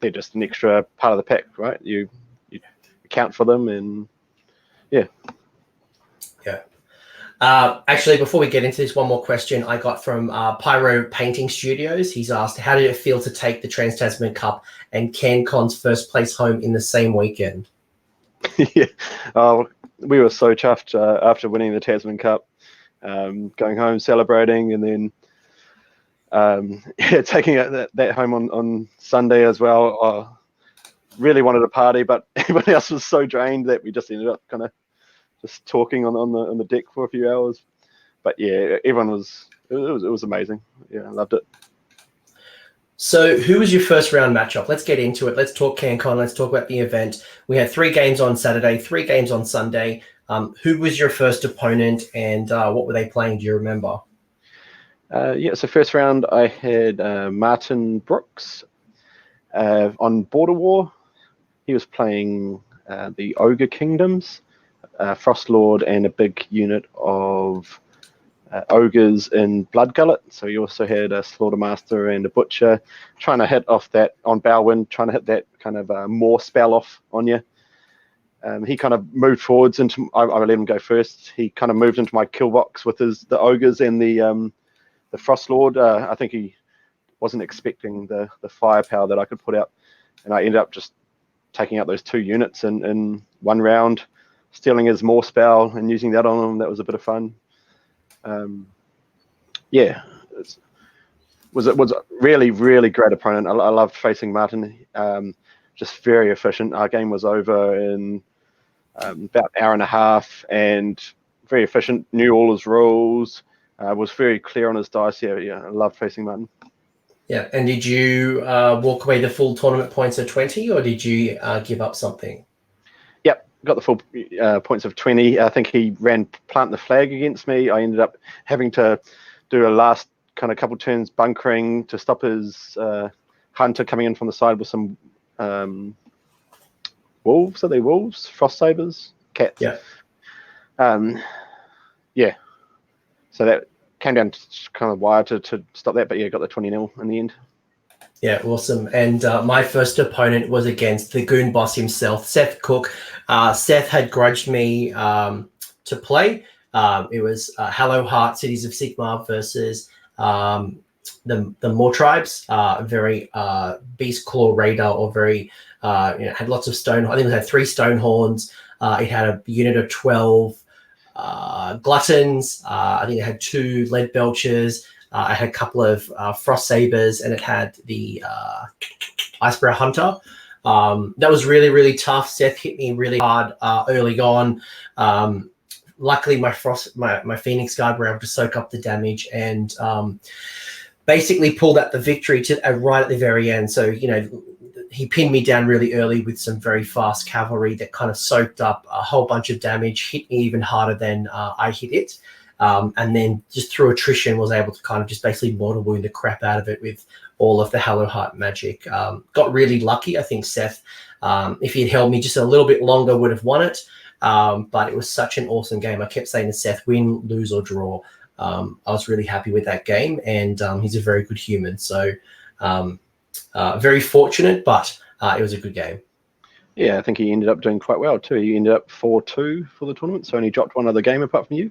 they're just an extra part of the pack, right? You account for them, and yeah. Actually, before we get into this, one more question I got from Pyro Painting Studios. He's asked, how did it feel to take the Trans-Tasman Cup and CanCon's first place home in the same weekend? Yeah, we were so chuffed after winning the Tasman Cup, going home celebrating, and then taking that home on Sunday as well. Really wanted a party, but everybody else was so drained that we just ended up kind of just talking on the deck for a few hours. But yeah, everyone it was amazing. Yeah, I loved it. So who was your first round matchup? Let's get into it. Let's talk CanCon. Let's talk about the event. We had 3 games on Saturday, 3 games on Sunday. Who was your first opponent, and what were they playing? Do you remember? So first round I had Martin Brooks on Border War. He was playing the Ogre Kingdoms, Frostlord, and a big unit of ogres in Blood Gullet. So he also had a Slaughtermaster and a Butcher, trying to hit off that on Bowwind, trying to hit that kind of more spell off on you. He kind of moved forwards into. I let him go first. He kind of moved into my kill box with the ogres and the Frostlord. I think he wasn't expecting the firepower that I could put out, and I ended up just taking out those 2 units in one round, stealing his more spell and using that on him. That was a bit of fun. Yeah, it was a really, really great opponent. I loved facing Martin. Just very efficient. Our game was over in about an hour and a half, and very efficient. Knew all his rules. Was very clear on his dice. Yeah, I loved facing Martin. Yeah, and did you walk away the full tournament points of 20, or did you give up something? Yep, got the full points of 20. I think he ran Plant the Flag against me. I ended up having to do a last kind of couple turns bunkering to stop his hunter coming in from the side with some wolves. Are they wolves? Frost sabers? Cats? Yeah. Yeah. So that came down to kind of wire to stop that, but yeah, got the 20-0 in the end. Yeah, awesome. And my first opponent was against the goon boss himself, Seth Cook. Seth had grudged me to play. It was Hello Heart Cities of Sigmar versus the More Tribes. Very Beast Claw Raider, or very had lots of stone. I think it had 3 stone horns. It had a unit of 12 gluttons. I think it had 2 lead belchers. I had a couple of frost sabers, and it had the Icebreaker Hunter. That was really, really tough. Seth hit me really hard early on. Luckily, my Phoenix Guard were able to soak up the damage and basically pulled out the victory to right at the very end. So, he pinned me down really early with some very fast cavalry that kind of soaked up a whole bunch of damage, hit me even harder than I hit it. And then just through attrition was able to kind of just basically mortal wound the crap out of it with all of the Hello Heart magic. Got really lucky. I think Seth, if he had held me just a little bit longer, would have won it. But it was such an awesome game. I kept saying to Seth, win, lose, or draw. I was really happy with that game, and he's a very good human. So very fortunate, but it was a good game. Yeah, I think he ended up doing quite well too. He ended up 4-2 for the tournament, so only dropped one other game apart from you.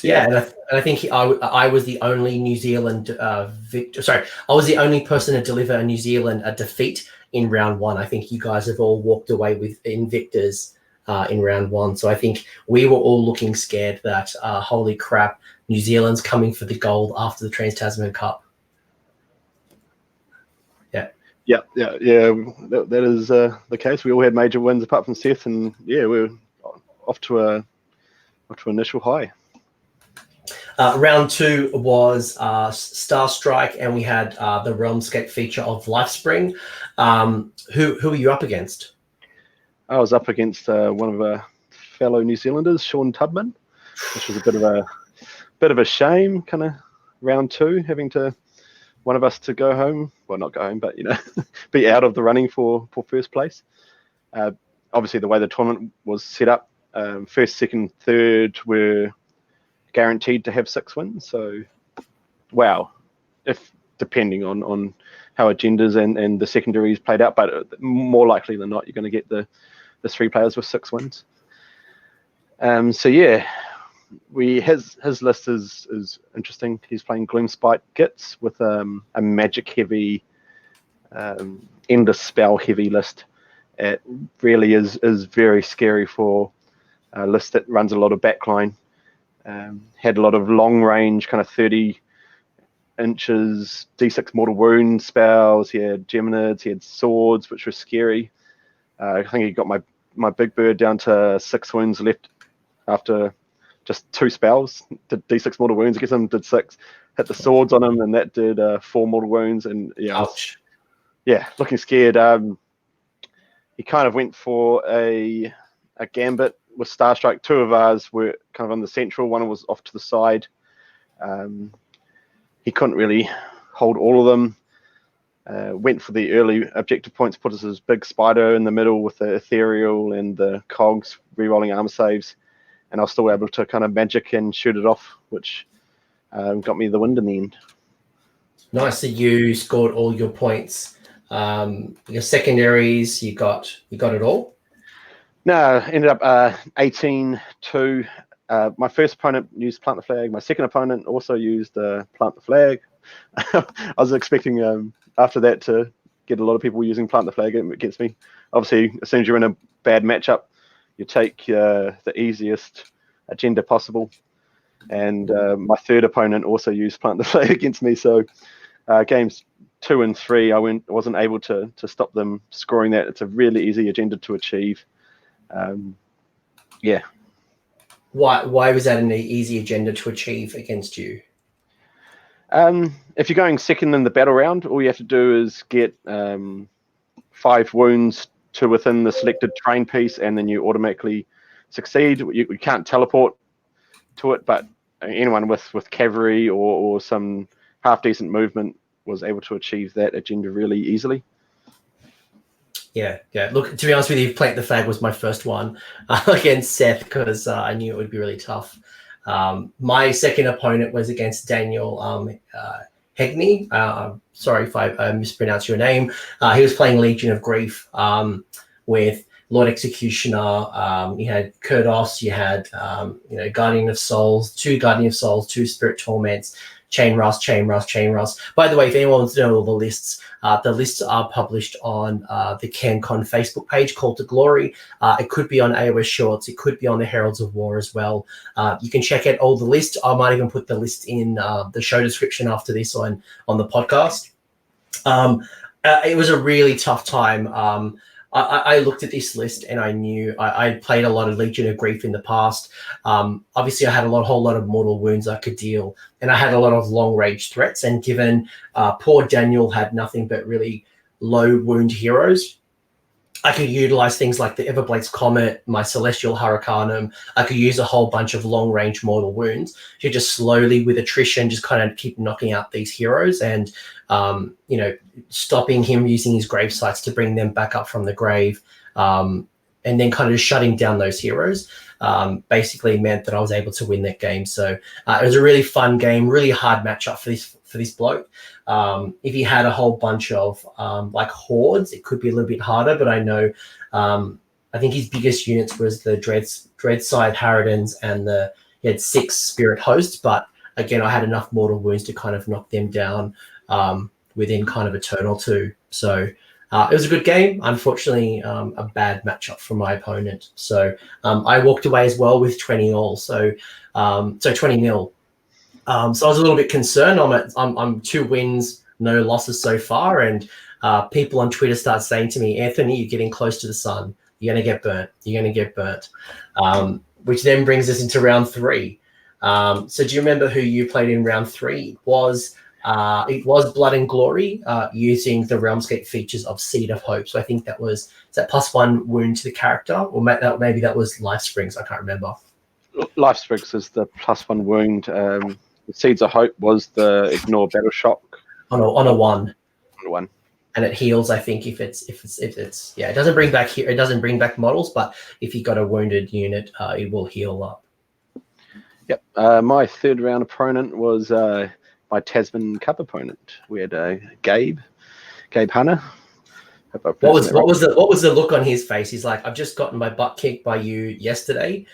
Yeah, and I think I was the only New Zealand victor. Sorry, I was the only person to deliver a New Zealand a defeat in round 1. I think you guys have all walked away with invictors in round 1. So I think we were all looking scared that holy crap, New Zealand's coming for the gold after the Trans-Tasman Cup. Yeah. That is the case. We all had major wins apart from Seth, and yeah, we're off to an initial high. Round 2 was Star Strike, and we had the Realmscape feature of Lifespring. Who were you up against? I was up against one of our fellow New Zealanders, Sean Tubman, which was a bit of a shame, kind of round 2, having to one of us to go home. Well, not go home, but be out of the running for first place. Obviously, the way the tournament was set up, first, second, third were guaranteed to have 6 wins. So, wow, if depending on how agendas and the secondaries played out, but more likely than not, you're going to get the 3 players with 6 wins. So yeah, his list is interesting. He's playing Gloomspite Gits with a magic heavy, endless spell heavy list. It really is very scary for a list that runs a lot of backline. Had a lot of long range, kind of 30 inches, D6 mortal wound spells. He had Geminids, he had swords, which were scary. I think he got my big bird down to 6 wounds left after just 2 spells. Did D6 mortal wounds against him, did 6. Hit the swords on him, and that did 4 mortal wounds. And Ouch. Looking scared. He kind of went for a gambit with Starstrike. 2 of ours were kind of on the central. One was off to the side. He couldn't really hold all of them. Went for the early objective points, put us as big spider in the middle with the ethereal and the cogs rerolling armor saves, and I was still able to kind of magic and shoot it off, which got me the win in the end. Nice that you scored all your points. Your secondaries, you got it all? No, ended up 18-2. My first opponent used Plant the Flag. My second opponent also used Plant the Flag. I was expecting after that to get a lot of people using Plant the Flag against me. Obviously, as soon as you're in a bad matchup, you take the easiest agenda possible. And my third opponent also used Plant the Flag against me. So games 2 and 3, I wasn't able to stop them scoring that. It's a really easy agenda to achieve. Yeah. Why was that an easy agenda to achieve against you? If you're going second in the battle round, all you have to do is get 5 wounds to within the selected terrain piece, and then you automatically succeed. You can't teleport to it, but anyone with cavalry or some half decent movement was able to achieve that agenda really easily. Yeah. Look, to be honest with you, Plant the Flag was my first one against Seth because I knew it would be really tough. My second opponent was against Daniel. Hegney. Sorry if I mispronounced your name. He was playing Legion of Grief with Lord Executioner. You had Kurdos. You had Guardian of Souls, 2 Guardian of Souls, 2 Spirit Torments, Chain Rust. By the way, if anyone wants to know all the lists are published on the CanCon Facebook page, Call to Glory. It could be on AOS Shorts. It could be on the Heralds of War as well. You can check out all the lists. I might even put the list in the show description after this on the podcast. It was a really tough time. I looked at this list and I knew I played a lot of Legion of Grief in the past. Obviously, I had a whole lot of mortal wounds I could deal, and I had a lot of long-range threats. And given poor Daniel had nothing but really low-wound heroes, I could utilize things like the Everblade's Comet, my Celestial Hurricanum. I could use a whole bunch of long-range mortal wounds to just slowly, with attrition, just kind of keep knocking out these heroes and, stopping him using his grave sites to bring them back up from the grave, and then kind of just shutting down those heroes. Basically meant that I was able to win that game. So it was a really fun game, really hard matchup for this bloke. If he had a whole bunch of hordes, it could be a little bit harder, but I know I think his biggest units was the Dreadside Harridans and he had 6 Spirit Hosts, but again, I had enough mortal wounds to kind of knock them down within kind of a turn or two. So it was a good game. Unfortunately, a bad matchup from my opponent. So I walked away as well with 20 all. So 20-0. So I was a little bit concerned. I'm 2 wins, no losses so far, and people on Twitter start saying to me, "Anthony, you're getting close to the sun. You're gonna get burnt. You're gonna get burnt." Which then brings us into round 3. So do you remember who you played in round 3? It was Blood and Glory, using the Realmscape features of Seed of Hope. So I think is that +1 wound to the character, or maybe that was Life Springs. I can't remember. Life Springs is the +1 wound. Seeds of Hope was the Ignore Battle Shock On a 1. On a 1. And it heals, I think, if it's it doesn't bring back it doesn't bring back models, but if you got a wounded unit, it will heal up. Yep. My 3rd round opponent was my Tasman Cup opponent. We had Gabe Hanna. What was the look on his face? He's like, "I've just gotten my butt kicked by you yesterday."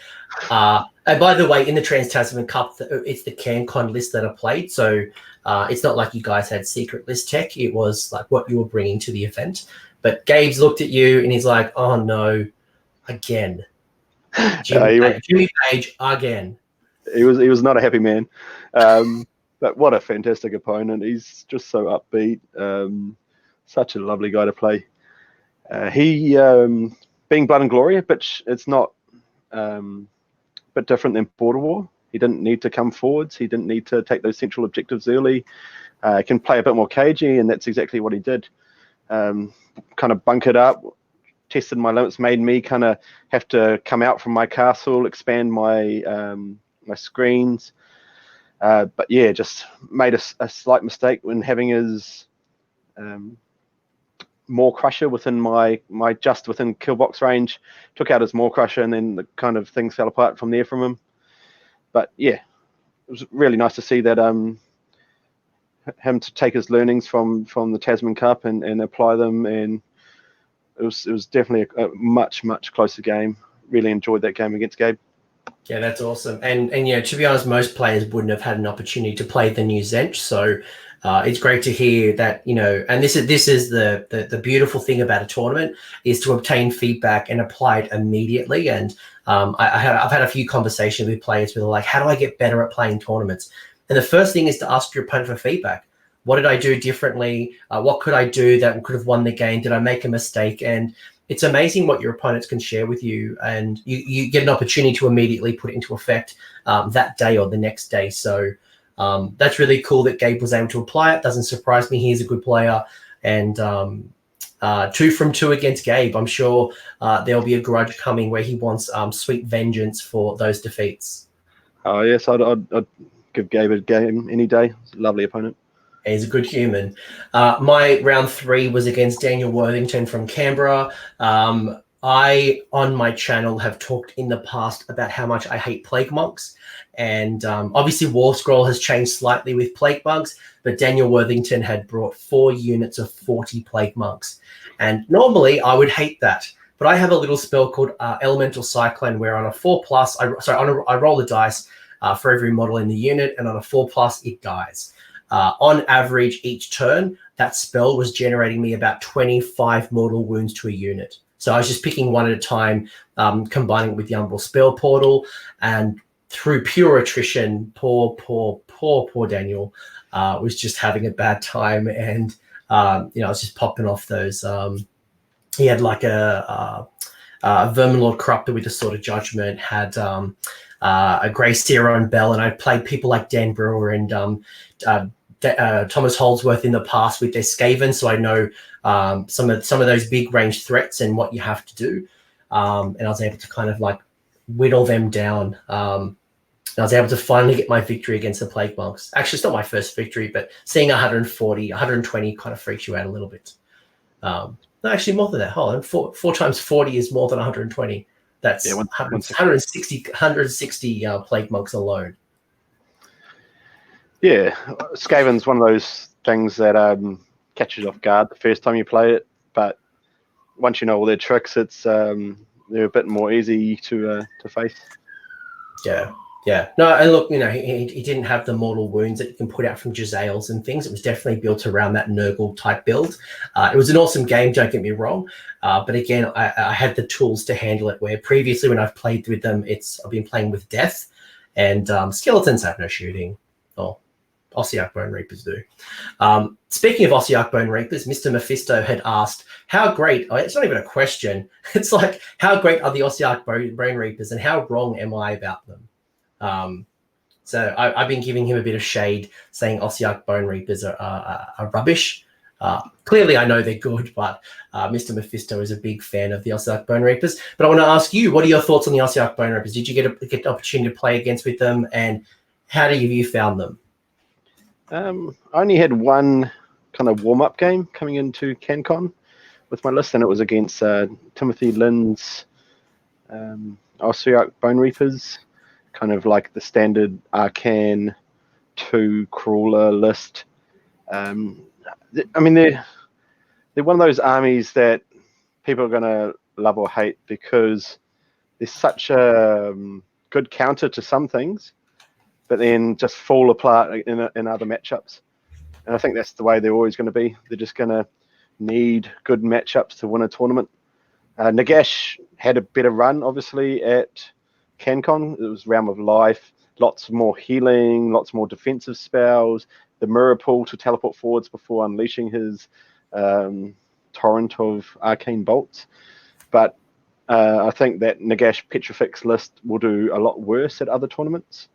And by the way, in the Trans-Tasman Cup, it's the CanCon list that I played. So it's not like you guys had secret list tech. It was like what you were bringing to the event. But Gabe's looked at you and he's like, "Oh no, again, Jimmy Page again." He was not a happy man. But what a fantastic opponent. He's just so upbeat. Such a lovely guy to play. He, being Blood and Glory, but it's not a bit different than Border War. He didn't need to come forwards. He didn't need to take those central objectives early. Can play a bit more cagey, and that's exactly what he did. Kind of bunkered up, tested my limits, made me kind of have to come out from my castle, expand my my screens. But yeah, just made a slight mistake when having his Maw Crusher within my just within kill box range. Took out his Maw Crusher, and then the kind of things fell apart from there from him. But yeah, it was really nice to see that him to take his learnings from the Tasman Cup and apply them, and it was definitely a much closer game. Really enjoyed that game against Gabe. Yeah, that's awesome. And to be honest, most players wouldn't have had an opportunity to play the new Zench. So it's great to hear that, and this is the beautiful thing about a tournament, is to obtain feedback and apply it immediately. And I've had a few conversations with players who are like, "How do I get better at playing tournaments?" And the first thing is to ask your opponent for feedback. What did I do differently? What could I do that could have won the game? Did I make a mistake? And it's amazing what your opponents can share with you, and you get an opportunity to immediately put it into effect that day or the next day. So that's really cool that Gabe was able to apply it. Doesn't surprise me. He's a good player. And 2 from 2 against Gabe. I'm sure there'll be a grudge coming where he wants sweet vengeance for those defeats. Oh, yes, I'd give Gabe a game any day. He's a lovely opponent. He's a good human. My round 3 was against Daniel Worthington from Canberra. I, on my channel, have talked in the past about how much I hate Plague Monks. And obviously War Scroll has changed slightly with Plague Monks, but Daniel Worthington had brought 4 units of 40 Plague Monks. And normally I would hate that. But I have a little spell called Elemental Cyclone, where on a 4+, I roll the dice for every model in the unit, and on a 4+, it dies. On average, each turn, that spell was generating me about 25 mortal wounds to a unit. So I was just picking one at a time, combining it with the Umbral Spell Portal, and through pure attrition, poor Daniel was just having a bad time, and I was just popping off those. He had like a Verminlord Corruptor with a Sword of Judgment, had a Grey Seer on Bell, and I played people like Dan Brewer and Thomas Holdsworth in the past with their Skaven, so I know some of those big range threats and what you have to do. And I was able to kind of like whittle them down. And I was able to finally get my victory against the Plague Monks. Actually, it's not my first victory, but seeing 120 kind of freaks you out a little bit. No, actually more than that. Hold on, 4 times 40 is more than 120. That's 160 Plague Monks alone. Yeah, Skaven's one of those things that catches you off guard the first time you play it, but once you know all their tricks, it's they're a bit more easy to face. Yeah. No, and look, he didn't have the mortal wounds that you can put out from Jezzails and things. It was definitely built around that Nurgle type build. It was an awesome game, don't get me wrong. But again, I had the tools to handle it, where previously when I've played with them, I've been playing with death, and skeletons have no shooting. Oh, Ossiarch Bone Reapers do. Speaking of Ossiarch Bone Reapers, Mr. Mephisto had asked, how great, it's not even a question, it's like, how great are the Ossiarch Bone Reapers, and how wrong am I about them? So I've been giving him a bit of shade, saying Ossiarch Bone Reapers are rubbish. Clearly I know they're good, but Mr. Mephisto is a big fan of the Ossiarch Bone Reapers. But I want to ask you, what are your thoughts on the Ossiarch Bone Reapers? Did you get the opportunity to play against with them, and how have you found them? I only had one kind of warm-up game coming into CanCon with my list, and it was against Timothy Lynn's Ossiarch Bone Reapers, kind of like the standard Arcan 2 crawler list. I mean, they're one of those armies that people are going to love or hate, because they're such a good counter to some things, but then just fall apart in other matchups. And I think that's the way they're always going to be. They're just going to need good matchups to win a tournament. Nagash had a better run, obviously, at CanCon. It was Realm of Life, lots more healing, lots more defensive spells, the mirror pool to teleport forwards before unleashing his torrent of arcane bolts. But I think that Nagash Petrifix list will do a lot worse at other tournaments.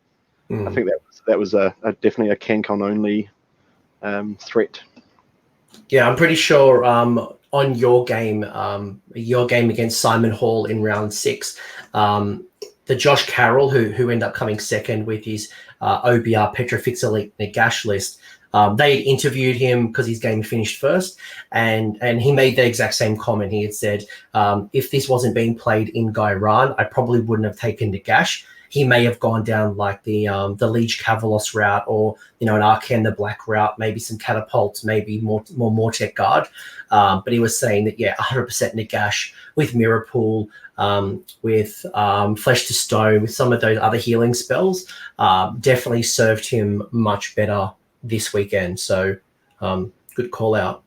I think that was definitely a CanCon only threat. Yeah, I'm pretty sure on your game against Simon Hall in round 6, the Josh Carroll, who ended up coming second with his OBR Petrifix Elite Nagash list, they interviewed him because his game finished first, and he made the exact same comment. He had said, if this wasn't being played in Gairan, I probably wouldn't have taken Nagash. He may have gone down like the Liege Cavalos route, or an Arcan the Black route, maybe some catapults, maybe more Mortek Guard. But he was saying that 100% Nagash with Mirror Pool, with Flesh to Stone, with some of those other healing spells, definitely served him much better this weekend. So good call out.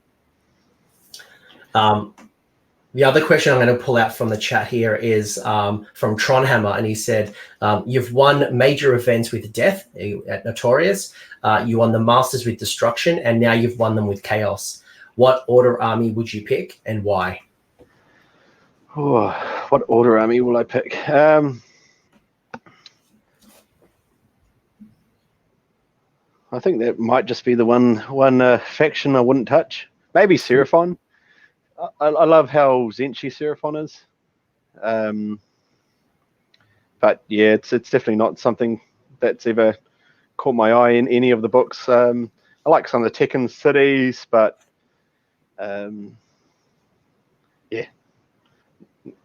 The other question I'm going to pull out from the chat here is from Tronhammer, and he said, you've won major events with Death at Notorious, you won the Masters with Destruction, and now you've won them with Chaos. What order army would you pick, and why? Oh, what order army will I pick? I think that might just be the one faction I wouldn't touch. Maybe Seraphon. I love how Zenchi Seraphon is. But yeah, it's definitely not something that's ever caught my eye in any of the books. I like some of the Tekken cities, but yeah,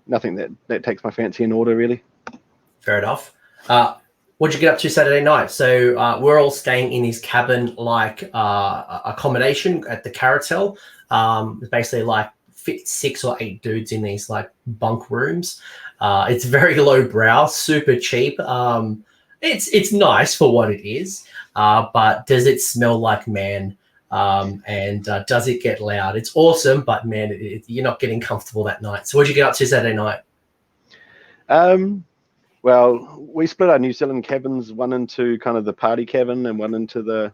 nothing that takes my fancy in order really. Fair enough. What'd you get up to Saturday night? So we're all staying in this cabin-like accommodation at the Caratel. Basically like fit 6 or 8 dudes in these like bunk rooms. It's very lowbrow, super cheap. It's nice for what it is, but does it smell like man? And does it get loud? It's awesome, but man, you're not getting comfortable that night. So what'd you get up to Saturday night? Well, we split our New Zealand cabins, one into kind of the party cabin and one into the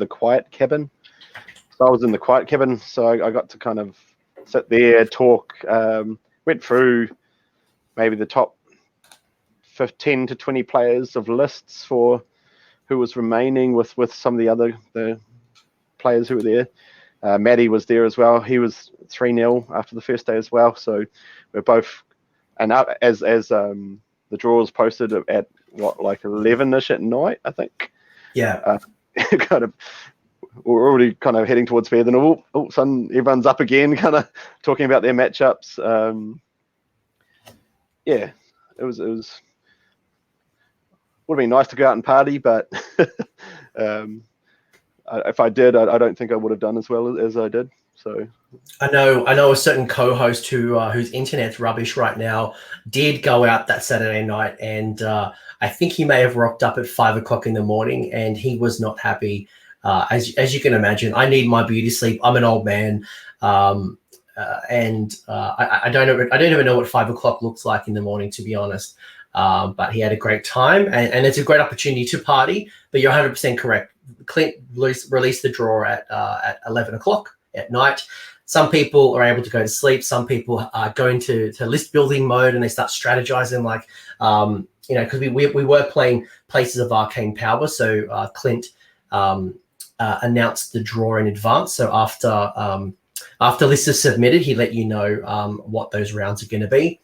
quiet cabin. So I was in the quiet cabin, so I got to kind of sit there, talk, went through maybe the top 15 to 20 players of lists for who was remaining with some of the players who were there. Maddie was there as well. He was 3-0 after the first day as well. So we're both, and as the draw was posted at what, like 11ish at night, I think. Yeah. Kind of, we're already kind of heading towards bed, and all of a sudden everyone's up again, kind of talking about their matchups. Yeah, it was would have been nice to go out and party, but if I did, I don't think I would have done as well as I did. So I know a certain co-host whose internet's rubbish right now did go out that Saturday night, and I think he may have rocked up at 5 o'clock in the morning, and he was not happy. As you can imagine, I need my beauty sleep. I'm an old man, and I don't even know what 5 o'clock looks like in the morning, to be honest. But he had a great time, and it's a great opportunity to party. But you're 100% correct. Clint released the draw at 11 o'clock at night. Some people are able to go to sleep. Some people go into list building mode and they start strategizing, like because we were playing Places of Arcane Power. So Clint announced the draw in advance. So after lists are submitted, he let you know what those rounds are going to be.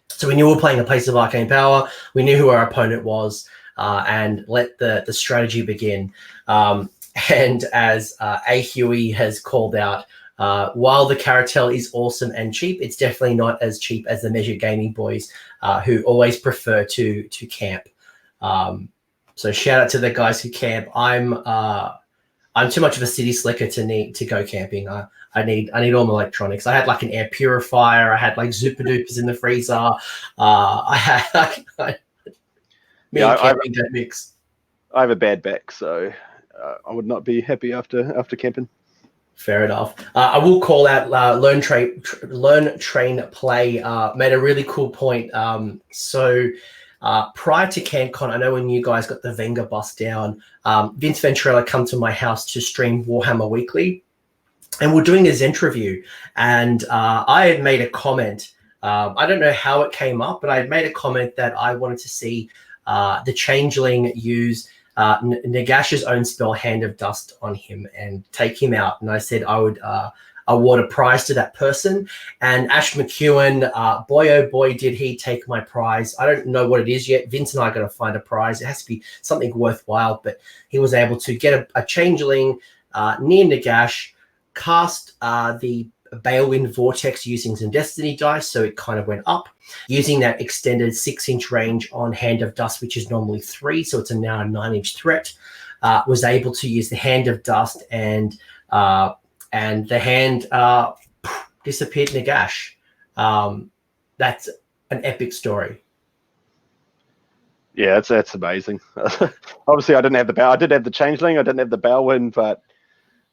So we knew we were playing a Place of Arcane Power. We knew who our opponent was, and let the strategy begin. And as A. Huey has called out, while the Caratel is awesome and cheap, it's definitely not as cheap as the Measured Gaming boys, who always prefer to camp. So shout out to the guys who camp. I'm too much of a city slicker to need to go camping. I need all my electronics. I had like an air purifier. I had like Super Dupers in the freezer. I had camping don't mix. I have a bad back, so I would not be happy after camping. Fair enough. I will call out Learn Train Play made a really cool point. So prior to CanCon, I know when you guys got the Venga bust down, Vince Venturella come to my house to stream Warhammer Weekly, and we're doing a Zent review. And I had made a comment. I don't know how it came up, but I had made a comment that I wanted to see the Changeling use Nagash's own spell, Hand of Dust, on him and take him out. And I said I would award a prize to that person. And Ash McEwen, boy, oh boy, did he take my prize. I don't know what it is yet. Vince and I are going to find a prize. It has to be something worthwhile, but he was able to get a Changeling near Nagash, cast the Balewind Vortex using some Destiny dice, so it kind of went up. Using that extended 6-inch range on Hand of Dust, which is normally 3, so it's now a 9-inch threat, was able to use the Hand of Dust, and the hand disappeared Nagash. That's an epic story. Yeah, that's amazing. Obviously, I didn't have the bow. I did have the Changeling. I didn't have the Balewind, but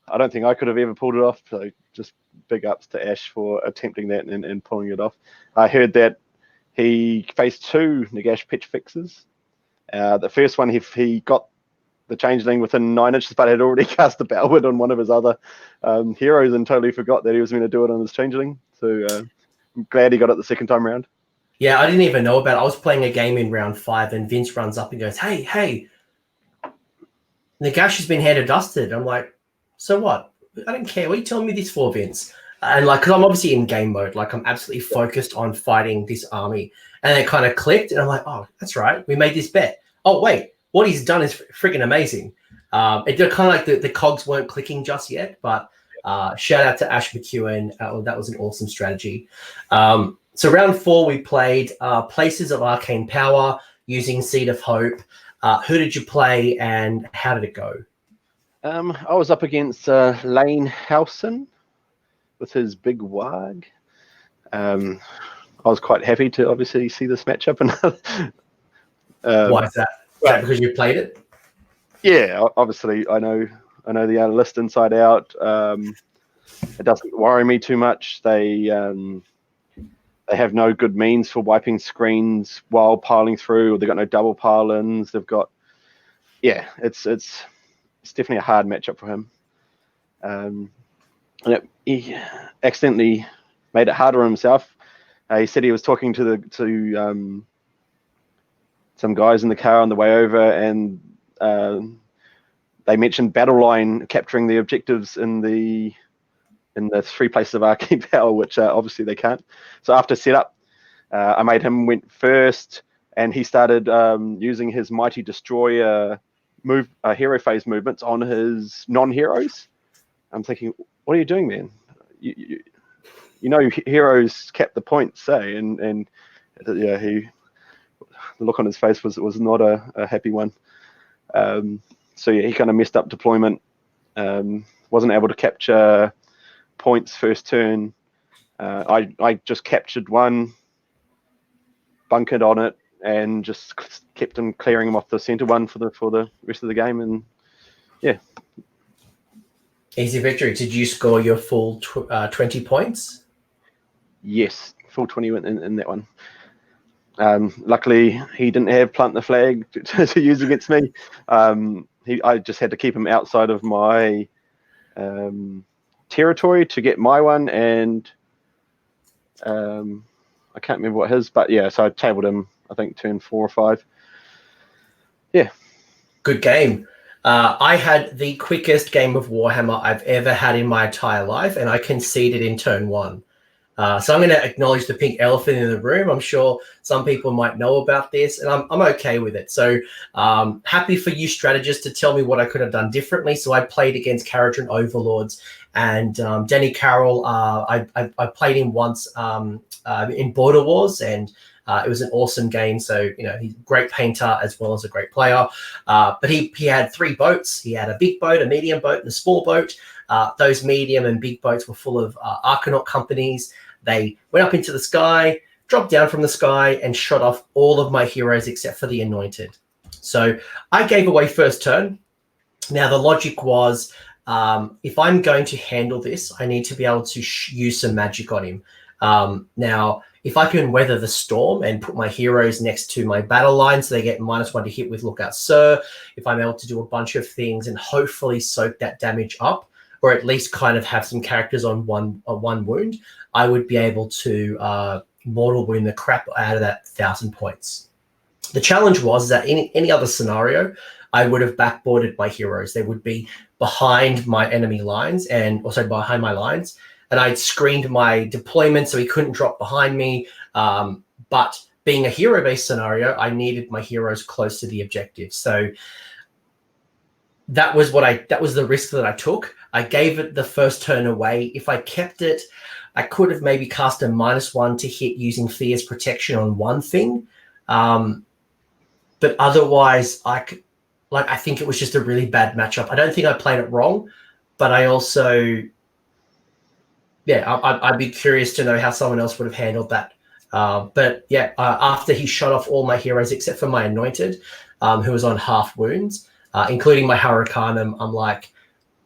I don't think I could have ever pulled it off. So just big ups to Ash for attempting that and pulling it off. I heard that he faced 2 Nagash pitch fixes. The first one, he got the Changeling within 9 inches, but had already cast the Balewind on one of his other heroes and totally forgot that he was going to do it on his Changeling. So I'm glad he got it the second time around. Yeah, I didn't even know about it. I was playing a game in round 5, and Vince runs up and goes, hey, Nagash has been Hand of Dusted. I'm like, so what? I don't care. What are you telling me this for, Vince? And like, because I'm obviously in game mode, like I'm absolutely focused on fighting this army. And it kind of clicked, and I'm like, oh, that's right. We made this bet. Oh, wait, what he's done is freaking amazing. It kind of like the cogs weren't clicking just yet, but Shout out to Ash McEwen. That was an awesome strategy. So round 4, we played Places of Arcane Power using Seed of Hope. Who did you play and how did it go? I was up against Lane Howson with his big wag. I was quite happy to obviously see this matchup. And Why is that? Is that because you played it? Yeah, obviously I know the list inside out. It doesn't worry me too much. They have no good means for wiping screens while piling through, or they've got no double pile-ins. They've got, it's definitely a hard matchup for him. And he accidentally made it harder on himself. He said he was talking to some guys in the car on the way over, and they mentioned battle line capturing the objectives in the 3 places of Arcane Power, which obviously they can't. So after setup, I made him went first, and he started using his Mighty Destroyer hero phase movements on his non-heroes. I'm thinking, what are you doing, man? You know, heroes kept the points, say, and yeah, the look on his face was not a happy one. So yeah, he kind of messed up deployment. Wasn't able to capture points first turn. I just captured one, bunkered on it, and just kept him clearing him off the center one for the rest of the game. And yeah, Easy victory. Did you score your full 20 points? Yes, full 20 in that one. Luckily, he didn't have Plant the Flag to use against me. I just had to keep him outside of my territory to get my one, and I can't remember what his, but yeah, so I tabled him, I think, turn 4 or 5. Yeah. Good game. I had the quickest game of Warhammer I've ever had in my entire life, and I conceded in turn 1. So I'm going to acknowledge the pink elephant in the room. I'm sure some people might know about this, and I'm okay with it. So happy for you strategists to tell me what I could have done differently. So I played against Kharadron Overlords, and Danny Carroll, I played him once in Border Wars, and it was an awesome game. So, you know, he's a great painter as well as a great player. But he had 3 boats. He had a big boat, a medium boat, and a small boat. Those medium and big boats were full of Arcanaut companies. They went up into the sky, dropped down from the sky, and shot off all of my heroes except for the Anointed. So I gave away first turn. Now, the logic was, if I'm going to handle this, I need to be able to use some magic on him. Now, if I can weather the storm and put my heroes next to my battle line so they get -1 to hit with Lookout Sir, if I'm able to do a bunch of things and hopefully soak that damage up, or at least kind of have some characters on one wound, I would be able to mortal wound the crap out of that 1,000 points. The challenge was that in any other scenario, I would have backboarded my heroes. They would be behind my enemy lines, and also behind my lines, and I'd screened my deployment so he couldn't drop behind me. But being a hero-based scenario, I needed my heroes close to the objective. So that was the risk that I took. I gave it the first turn away. If I kept it, I could have maybe cast a -1 to hit using Fear's Protection on one thing. But otherwise, I think it was just a really bad matchup. I don't think I played it wrong, but I also, I'd be curious to know how someone else would have handled that. But yeah, after he shot off all my heroes except for my Anointed, who was on half wounds, including my Hurricanum, I'm like,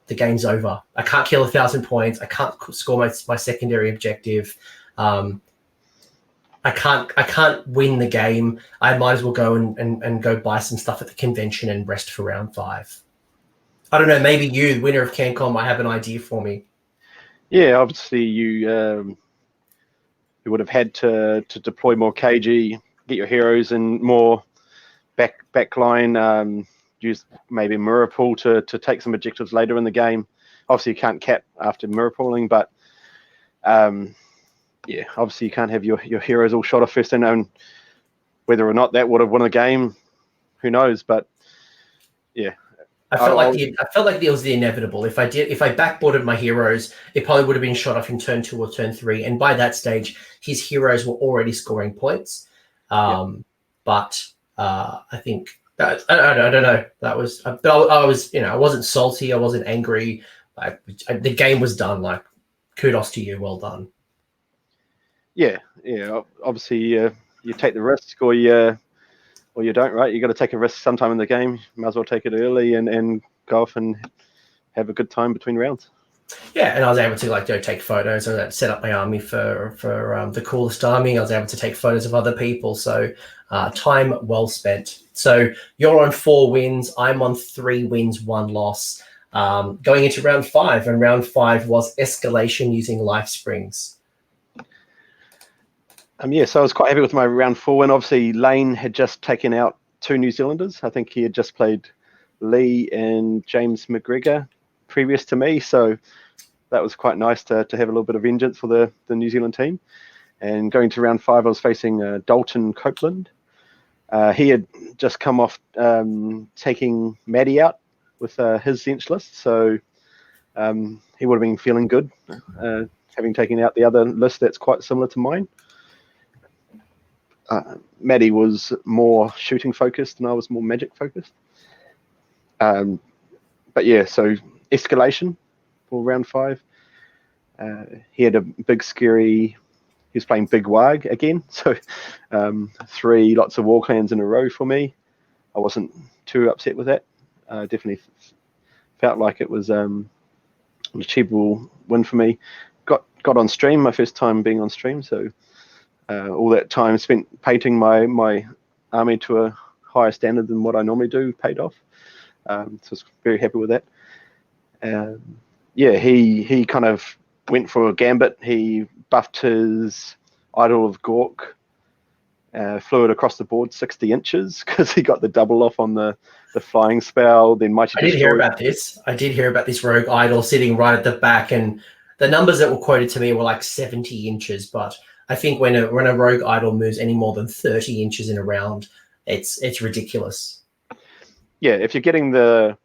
the game's over. I can't kill 1,000 points. I can't score my secondary objective. I can't win the game. I might as well go and go buy some stuff at the convention and rest for round 5. I don't know. Maybe you, the winner of CanCon, might have an idea for me. Yeah, obviously you would have had to deploy more KG, get your heroes in more backline. Use maybe mirror pool to take some objectives later in the game. Obviously, you can't cap after mirror pooling, but yeah, obviously you can't have your heroes all shot off first. And whether or not that would have won a game, who knows? But yeah, I felt like it was the inevitable. If I backboarded my heroes, it probably would have been shot off in turn 2 or turn 3, and by that stage, his heroes were already scoring points. But I think that I don't know. That was I was I wasn't salty. I wasn't angry. The game was done. Like, kudos to you. Well done. Yeah. Obviously, you take the risk, or you don't. Right? You got to take a risk sometime in the game. Might as well take it early and go off and have a good time between rounds. Yeah, and I was able to go take photos and set up my army for the coolest army. I was able to take photos of other people. So time well spent. So you're on 4 wins. I'm on 3 wins, 1 loss. Going into round 5, and round 5 was escalation using life springs. So I was quite happy with my round 4 win. Obviously, Lane had just taken out 2 New Zealanders. I think he had just played Lee and James McGregor previous to me, so that was quite nice to have a little bit of vengeance for the New Zealand team. And going to round 5, I was facing Dalton Copeland. He had just come off taking Maddie out with his Zench list, so he would have been feeling good, having taken out the other list that's quite similar to mine. Maddie was more shooting focused and I was more magic focused. But yeah, so escalation for round 5. He had a big scary. He was playing Big Wag again, so 3 lots of war clans in a row for me. I wasn't too upset with that. Definitely felt like it was an achievable win for me. Got on stream, my first time being on stream, so all that time spent painting my army to a higher standard than what I normally do paid off. So I was very happy with that. He kind of went for a gambit. He buffed his Idol of Gork, flew it across the board 60 inches because he got the double off on the flying spell. Then Mighty I did hear about this. I did hear about this rogue idol sitting right at the back, and the numbers that were quoted to me were like 70 inches. But I think when a rogue idol moves any more than 30 inches in a round, it's ridiculous. Yeah, if you're getting the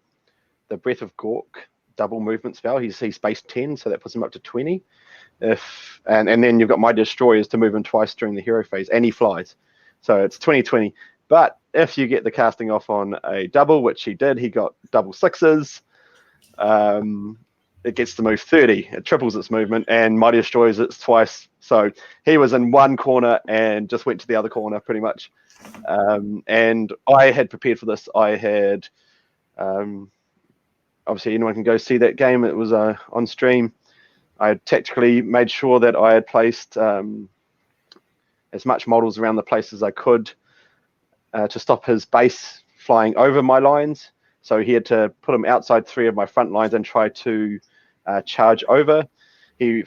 Breath of Gork double movement spell, he's base 10, so that puts him up to 20. And then you've got My Destroyers to move him twice during the hero phase, and he flies, so it's 20-20. But if you get the casting off on a double, which he did, he got double 6s. It gets to move 30. It triples its movement, and Mighty Destroys it twice. So he was in one corner and just went to the other corner pretty much. And I had prepared for this. I had, obviously anyone can go see that game. It was on stream. I had tactically made sure that I had placed as much models around the place as I could to stop his base flying over my lines. So he had to put him outside 3 of my front lines and try to charge over. He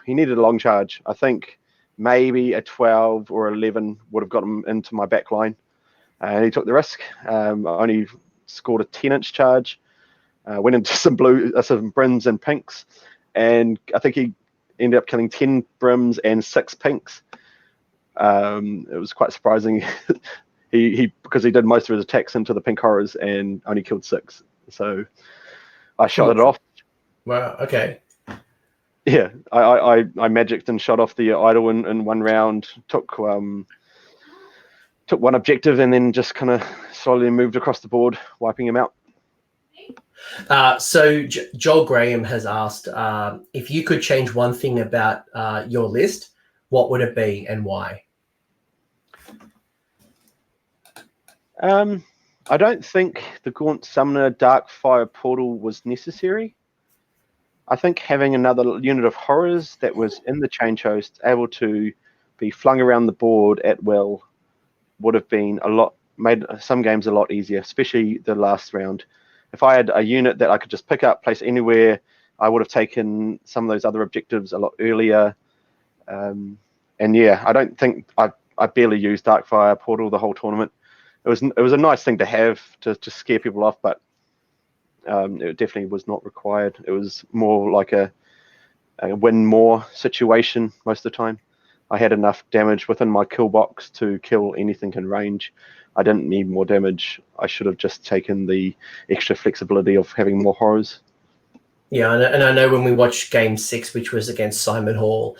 needed a long charge. I think maybe a 12 or 11 would have got him into my back line. And he took the risk. I only scored a 10-inch charge. Went into some brims and pinks. And I think he ended up killing 10 brims and 6 pinks. It was quite surprising. Because he did most of his attacks into the pink horrors and only killed 6. So I shot it off. Wow, okay. Yeah, I magicked and shot off the idol in one round, took one objective, and then just kind of slowly moved across the board, wiping him out. So Joel Graham has asked, if you could change one thing about your list, what would it be and why? I don't think the Gaunt Summoner Dark Fire Portal was necessary. I think having another unit of horrors that was in the change host, able to be flung around the board at will, would have been made some games a lot easier, especially the last round. If I had a unit that I could just pick up, place anywhere, I would have taken some of those other objectives a lot earlier. And yeah, I don't think I barely used Darkfire Portal the whole tournament. It was a nice thing to have to scare people off, but it definitely was not required. It was more like a win more situation most of the time. I had enough damage within my kill box to kill anything in range. I didn't need more damage. I should have just taken the extra flexibility of having more horrors. Yeah, and I know when we watched Game 6, which was against Simon Hall,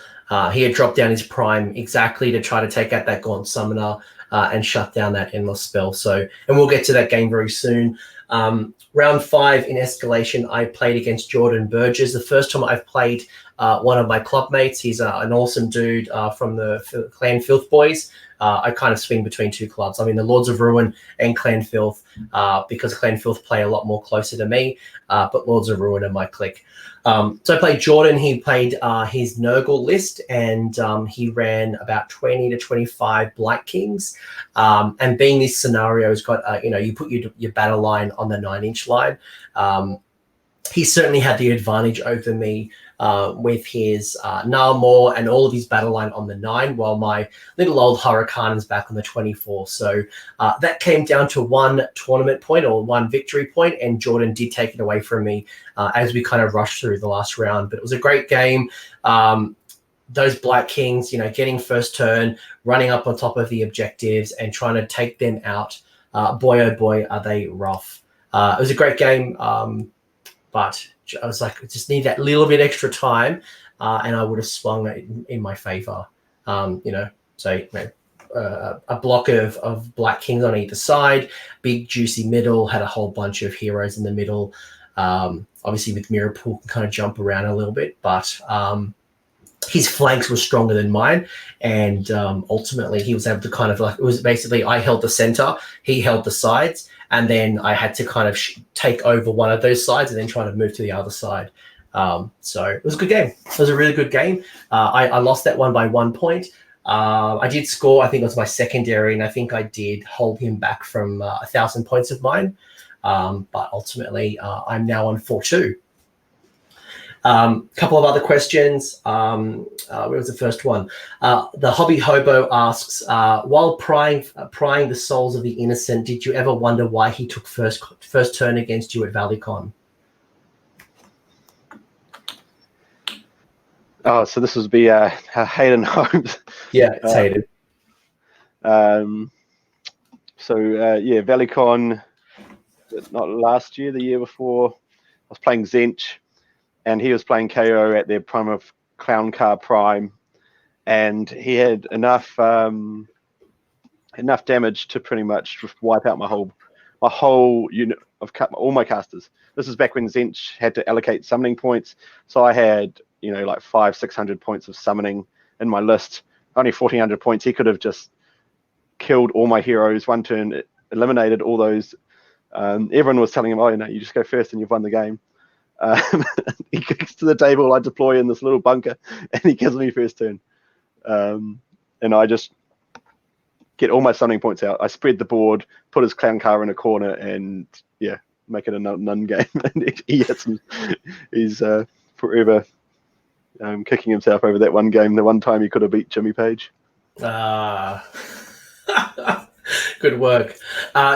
he had dropped down his prime exactly to try to take out that Gaunt Summoner and shut down that Endless spell. So, and we'll get to that game very soon. Round 5 in Escalation, I played against Jordan Burgess. The first time I've played one of my club mates. He's an awesome dude from the Clan Filth Boys. I kind of swing between two clubs. I'm in the Lords of Ruin and Clan Filth because Clan Filth play a lot more closer to me, but Lords of Ruin are my clique. So I played Jordan. He played his Nurgle list, and he ran about 20 to 25 Black Kings. And being this scenario has got, you put your battle line on the 9-inch line. He certainly had the advantage over me with his Nalmor and all of his battle line on the 9, while my little old Hurricane's back on the 24. So that came down to one tournament point or one victory point, and Jordan did take it away from me as we kind of rushed through the last round. But it was a great game. Those Black Kings, getting first turn, running up on top of the objectives and trying to take them out. Boy, oh boy, are they rough. It was a great game. But I was like, I just need that little bit extra time, and I would have swung it in my favor. So a block of Black Kings on either side, big juicy middle, had a whole bunch of heroes in the middle. Obviously with Mirapool can kind of jump around a little bit, but his flanks were stronger than mine, and ultimately he was able to kind of it was basically I held the center, he held the sides, and then I had to kind of take over one of those sides and then try to move to the other side. So it was a good game. It was a really good game. I lost that one by 1 point. I did score, I think it was my secondary, and I think I did hold him back from 1,000 points of mine. But ultimately, I'm now on 4-2. Couple of other questions. Where was the first one? The Hobby Hobo asks, while prying the souls of the innocent, did you ever wonder why he took first turn against you at ValleyCon? Oh, so this would be Hayden Holmes. Yeah, it's Hayden. ValleyCon, not last year, the year before, I was playing Zench, and he was playing KO at their prime of Clown Car Prime, and he had enough damage to pretty much wipe out my whole unit of all my casters. This is back when Zench had to allocate summoning points, so I had like 500-600 points of summoning in my list. Only 1,400 points. He could have just killed all my heroes one turn, eliminated all those. Everyone was telling him, "Oh, you just go first and you've won the game." He kicks to the table, I deploy in this little bunker, and he kills me first turn. And I just get all my summoning points out. I spread the board, put his clown car in a corner, and make it a none game. And he hits him. He's forever kicking himself over that one game, the one time he could have beat Jimmy Page. Good work.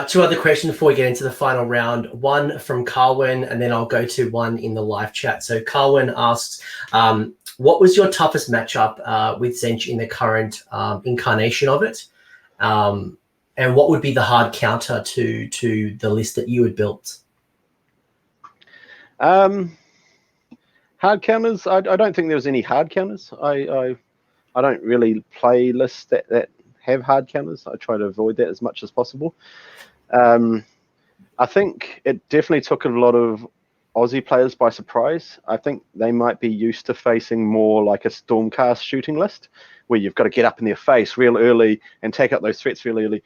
Two other questions before we get into the final round. One from Carwin, and then I'll go to one in the live chat. So Carwin asks, what was your toughest matchup with Zench in the current incarnation of it? And what would be the hard counter to the list that you had built? Hard counters, I don't think there was any hard counters. I don't really play lists that have hard counters. I try to avoid that as much as possible. I think it definitely took a lot of Aussie players by surprise. I think they might be used to facing more like a Stormcast shooting list, where you've got to get up in their face real early and take out those threats real early.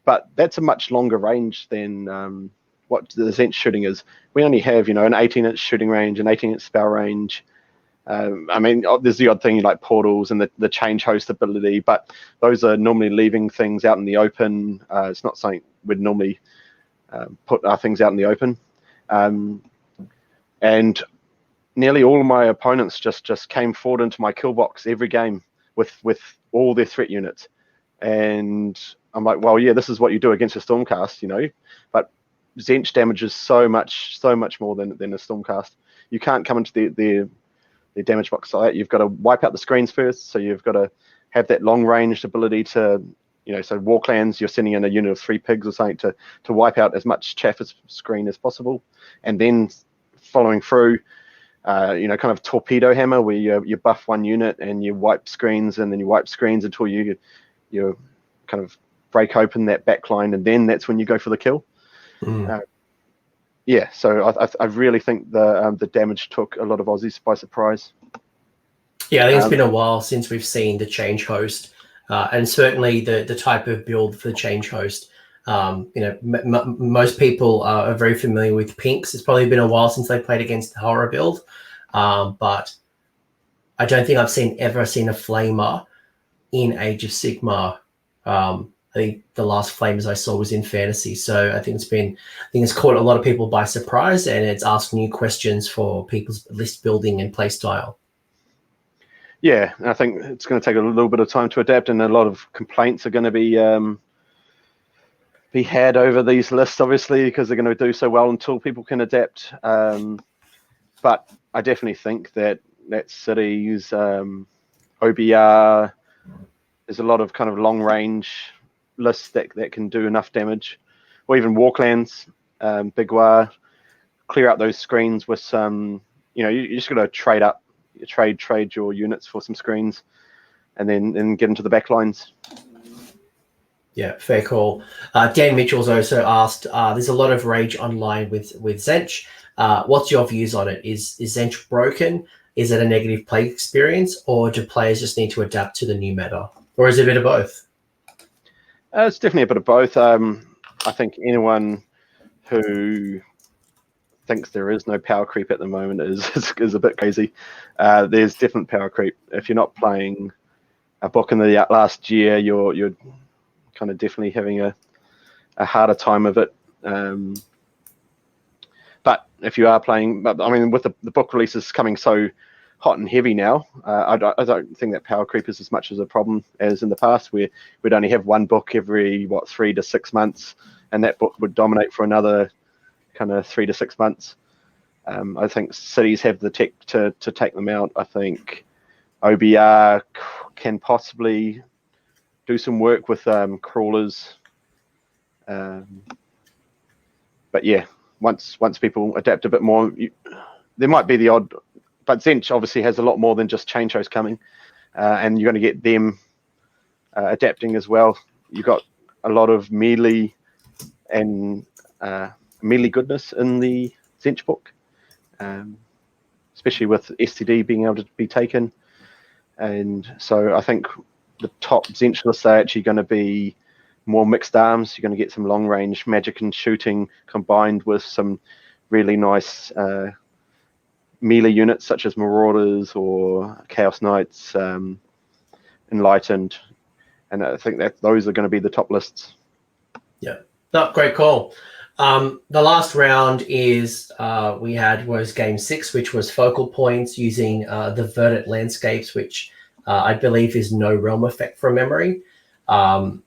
But that's a much longer range than what the Zench shooting is. We only have, an 18-inch shooting range, an 18-inch spell range. There's the odd thing like portals and the change host ability, but those are normally leaving things out in the open. It's not something we'd normally put our things out in the open. And nearly all of my opponents just came forward into my kill box every game with all their threat units. And I'm like, well, yeah, this is what you do against a Stormcast, but Zench damages so much more than a Stormcast. You can't come into their damage box like that, you've got to wipe out the screens first. So you've got to have that long range ability to, so war clans, you're sending in a unit of 3 pigs or something to wipe out as much chaff as screen as possible, and then following through, kind of torpedo hammer where you buff one unit and you wipe screens, and then you wipe screens until you kind of break open that backline, and then that's when you go for the kill. So I really think the damage took a lot of Aussies by surprise. Yeah, I think it's been a while since we've seen the change host, and certainly the type of build for the change host. Most people are very familiar with pinks. It's probably been a while since they played against the horror build, but I don't think I've ever seen a flamer in Age of Sigmar. I think the last flamers I saw was in fantasy, so I think it's caught a lot of people by surprise, and it's asked new questions for people's list building and play style. Yeah, I think it's going to take a little bit of time to adapt, and a lot of complaints are going to be had over these lists, obviously, because they're going to do so well until people can adapt. But I definitely think that cities, OBR, there's a lot of kind of long range lists that can do enough damage, or even war clans, big war, clear out those screens with some, you just got to trade up, trade your units for some screens, and then get into the back lines. Yeah, fair call. Dan Mitchell's also asked, there's a lot of rage online with Zench. What's your views on it? Is Zench broken? Is it a negative play experience, or do players just need to adapt to the new meta? Or is it a bit of both? It's definitely a bit of both. I think anyone who thinks there is no power creep at the moment is a bit crazy. There's definite power creep. If you're not playing a book in the last year, you're kind of definitely having a harder time of it. But if you are playing, with the book releases coming so hot and heavy now, I don't think that power creep is as much as a problem as in the past, where we'd only have one book every 3 to 6 months, and that book would dominate for another kind of 3 to 6 months. I think cities have the tech to take them out. I think OBR can possibly do some work with crawlers, but yeah, once people adapt a bit more, there might be the odd. But Zench obviously has a lot more than just chain shows coming, and you're going to get them adapting as well. You've got a lot of melee and melee goodness in the Zench book, especially with STD being able to be taken. And so I think the top Zench lists are actually going to be more mixed arms. You're going to get some long range magic and shooting combined with some really nice melee units such as Marauders or Chaos Knights, Enlightened, and I think that those are going to be the top lists. Yeah, no, great call. The last round was game 6, which was focal points using the verdant landscapes, which I believe is no realm effect from memory. We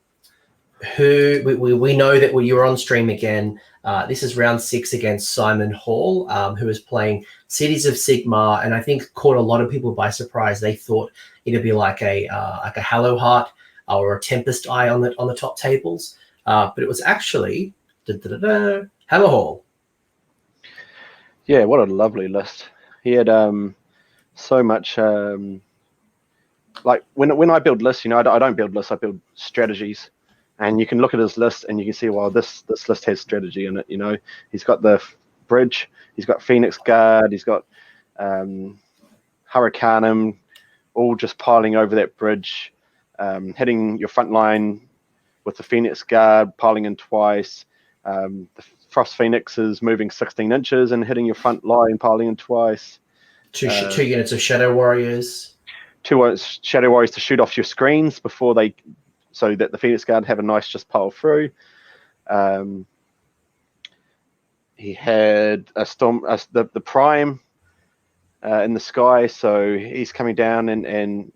know that you were on stream again. This is round 6 against Simon Hall, who is playing Cities of Sigmar, and I think caught a lot of people by surprise. They thought it'd be like a Hallow Heart or a Tempest Eye on the top tables, but it was actually Hammer Hall. Yeah, what a lovely list. He had so much. Like when I build lists, I don't build lists. I build strategies. And you can look at his list and you can see, well, this list has strategy in it. He's got the bridge, he's got Phoenix Guard, he's got Hurricanum, all just piling over that bridge, hitting your front line with the Phoenix Guard, piling in twice. The Frost Phoenix is moving 16 inches and hitting your front line, piling in twice. Two units of Shadow Warriors. 2 Shadow Warriors to shoot off your screens so that the Phoenix Guard have a nice just pile through. He had a storm, the Prime in the sky, so he's coming down and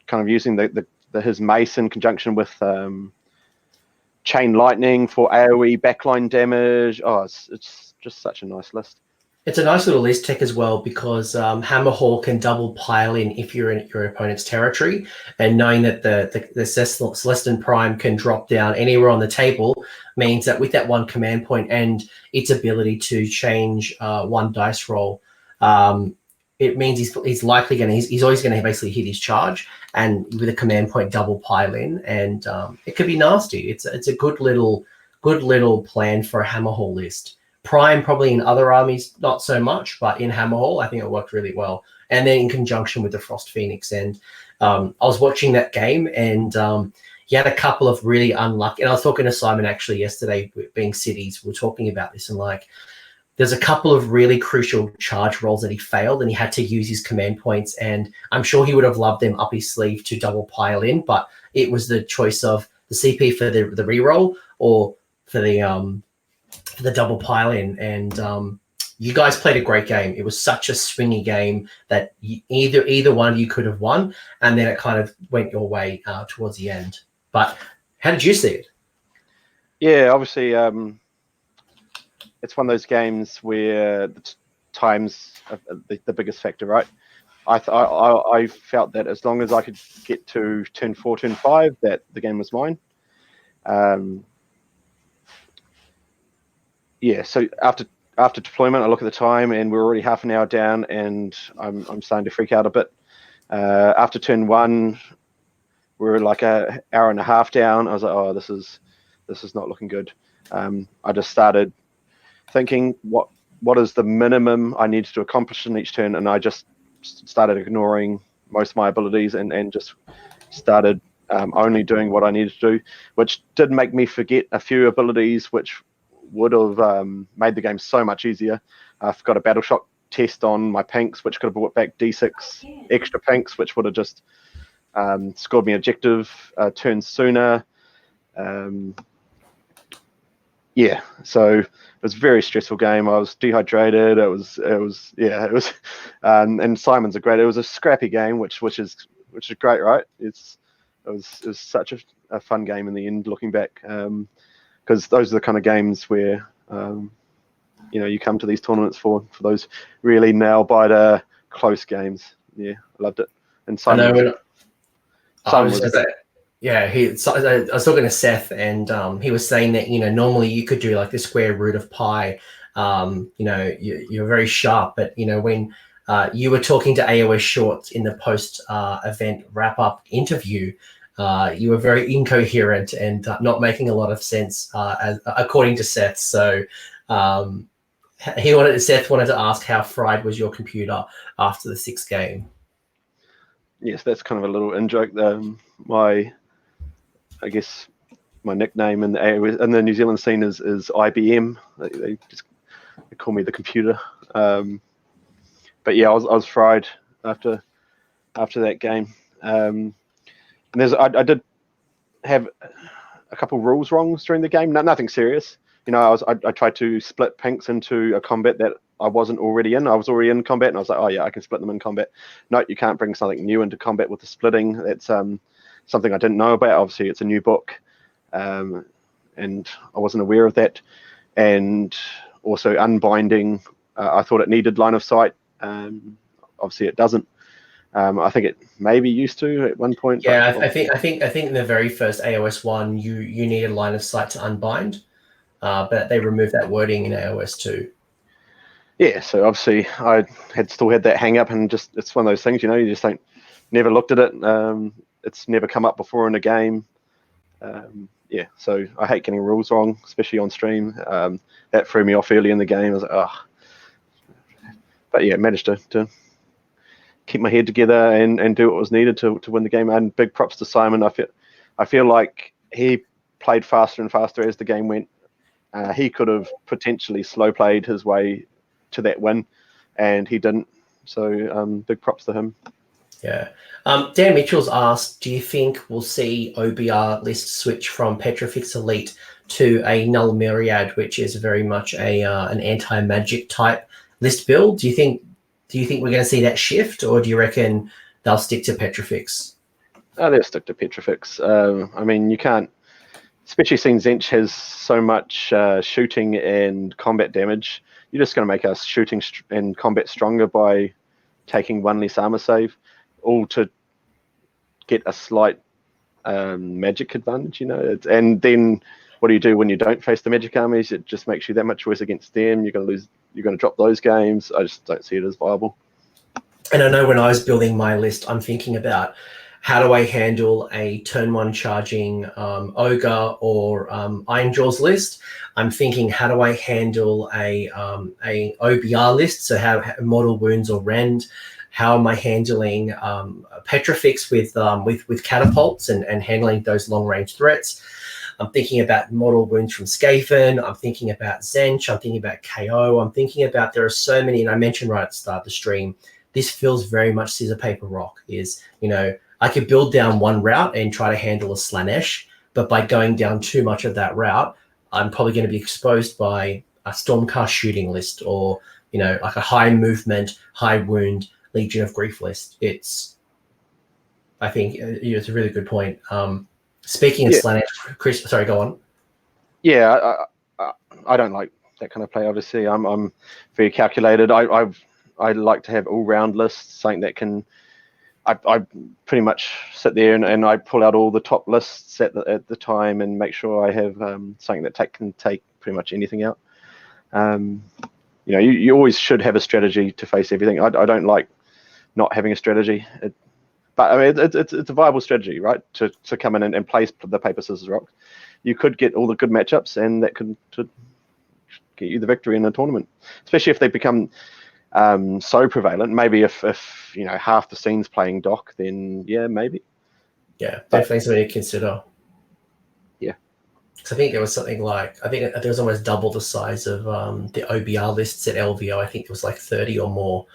kind of using his mace in conjunction with Chain Lightning for AoE backline damage. Oh, it's just such a nice list. It's a nice little list tech as well because Hammerhall can double pile in if you're in your opponent's territory, and knowing that the Celestin Prime can drop down anywhere on the table means that with that one command point and its ability to change one dice roll, it means he's likely going to he's always going to basically hit his charge, and with a command point double pile in, and it could be nasty. It's a good little plan for a Hammerhall list. Prime probably in other armies not so much, but in Hammerhall I think it worked really well. And then in conjunction with the Frost Phoenix, and I was watching that game, and he had a couple of really unlucky. And I was talking to Simon actually yesterday, being cities, we were talking about this, and like there's a couple of really crucial charge rolls that he failed, and he had to use his command points. And I'm sure he would have loved them up his sleeve to double pile in, but it was the choice of the CP for the reroll or for the double pile in. And you guys played a great game. It was such a swingy game that either one of you could have won, and then it kind of went your way towards the end. But how did you see it? Yeah, obviously, it's one of those games where the time's the biggest factor, right? I felt that as long as I could get to turn 4, turn 5, that the game was mine. Yeah, so after deployment, I look at the time, and we're already half an hour down, and I'm starting to freak out a bit. After turn 1, we're like an hour and a half down. I was like, oh, this is not looking good. I just started thinking, what is the minimum I needed to accomplish in each turn, and I just started ignoring most of my abilities and just started only doing what I needed to do, which did make me forget a few abilities which would have made the game so much easier. I've got a battle shock test on my pinks, which could have brought back D6 extra pinks, which would have just scored me objective turns sooner. Yeah, so it was a very stressful game. I was dehydrated. It was and Simon's it was a scrappy game, which is great, right? It was such a fun game in the end, looking back. Because those are the kind of games where you come to these tournaments for those really nail-biter close games. Yeah, I loved it. And Simon I was talking to Seth, and he was saying that normally you could do like the square root of pi. You're very sharp, but when you were talking to AOS Shorts in the post event wrap up interview, you were very incoherent and not making a lot of sense, according to Seth. So Seth wanted to ask how fried was your computer after the 6th game. Yes, that's kind of a little in-joke. I guess my nickname in the New Zealand scene is IBM. They call me the computer. But yeah, I was fried after that game. And I did have a couple rules wrongs during the game. Nothing serious. I tried to split pinks into a combat that I wasn't already in. I was already in combat, and I was like, oh yeah, I can split them in combat. No, you can't bring something new into combat with the splitting. That's something I didn't know about. Obviously, it's a new book, and I wasn't aware of that. And also unbinding, I thought it needed line of sight. Obviously, it doesn't. I think it maybe used to at one point. Yeah, I think in the very first AOS 1, you needed line of sight to unbind, but they removed that wording in AOS 2. Yeah, so obviously I still had that hang up, and it's one of those things, you just never looked at it. It's never come up before in a game. Yeah, so I hate getting rules wrong, especially on stream. That threw me off early in the game. I was like, oh. But yeah, managed to keep my head together and do what was needed to win the game. And big props to Simon. I feel like he played faster and faster as the game went. He could have potentially slow played his way to that win, and he didn't. So big props to him. Yeah. Dan Mitchell's asked, do you think we'll see OBR list switch from Petrifix Elite to a Null Myriad, which is very much an anti-magic type list build? Do you think we're going to see that shift, or do you reckon they'll stick to Petrifix? They'll stick to Petrifix. I mean, you can't, especially since Zench has so much shooting and combat damage, you're just going to make us shooting and combat stronger by taking one less armor save, all to get a slight magic advantage, and then what do you do when you don't face the magic armies? It just makes you that much worse against them. You're going to lose. You're going to drop those games. I just don't see it as viable. And I know when I was building my list, I'm thinking about how do I handle a turn one charging ogre or Iron Jaws list. I'm thinking how do I handle a OBR list, so how mortal wounds or rend. How am I handling petrifix with catapults and handling those long range threats? I'm thinking about mortal wounds from Skaven. I'm thinking about Zench. I'm thinking about KO. I'm thinking about, there are so many, and I mentioned right at the start of the stream, this feels very much scissor, paper, rock. I could build down one route and try to handle a Slanesh, but by going down too much of that route, I'm probably going to be exposed by a Stormcast shooting list or, like a high movement, high wound Legion of Grief list. I think it's a really good point. Speaking of Slanesh, Chris, sorry, go on. Yeah, I don't like that kind of play. Obviously, I'm very calculated. I like to have all-round lists, something that can. I pretty much sit there and I pull out all the top lists at the time and make sure I have something that can take pretty much anything out. You always should have a strategy to face everything. I don't like not having a strategy, but I mean it's a viable strategy, right? To come in and place the paper scissors rock. You could get all the good matchups, and that could get you the victory in a tournament, especially if they become so prevalent. Maybe if half the scene's playing Doc, then yeah, maybe. Yeah, definitely something to consider. Yeah, because I think there was something like, I think there was almost double the size of the OBR lists at LVO. I think it was like 30 or more.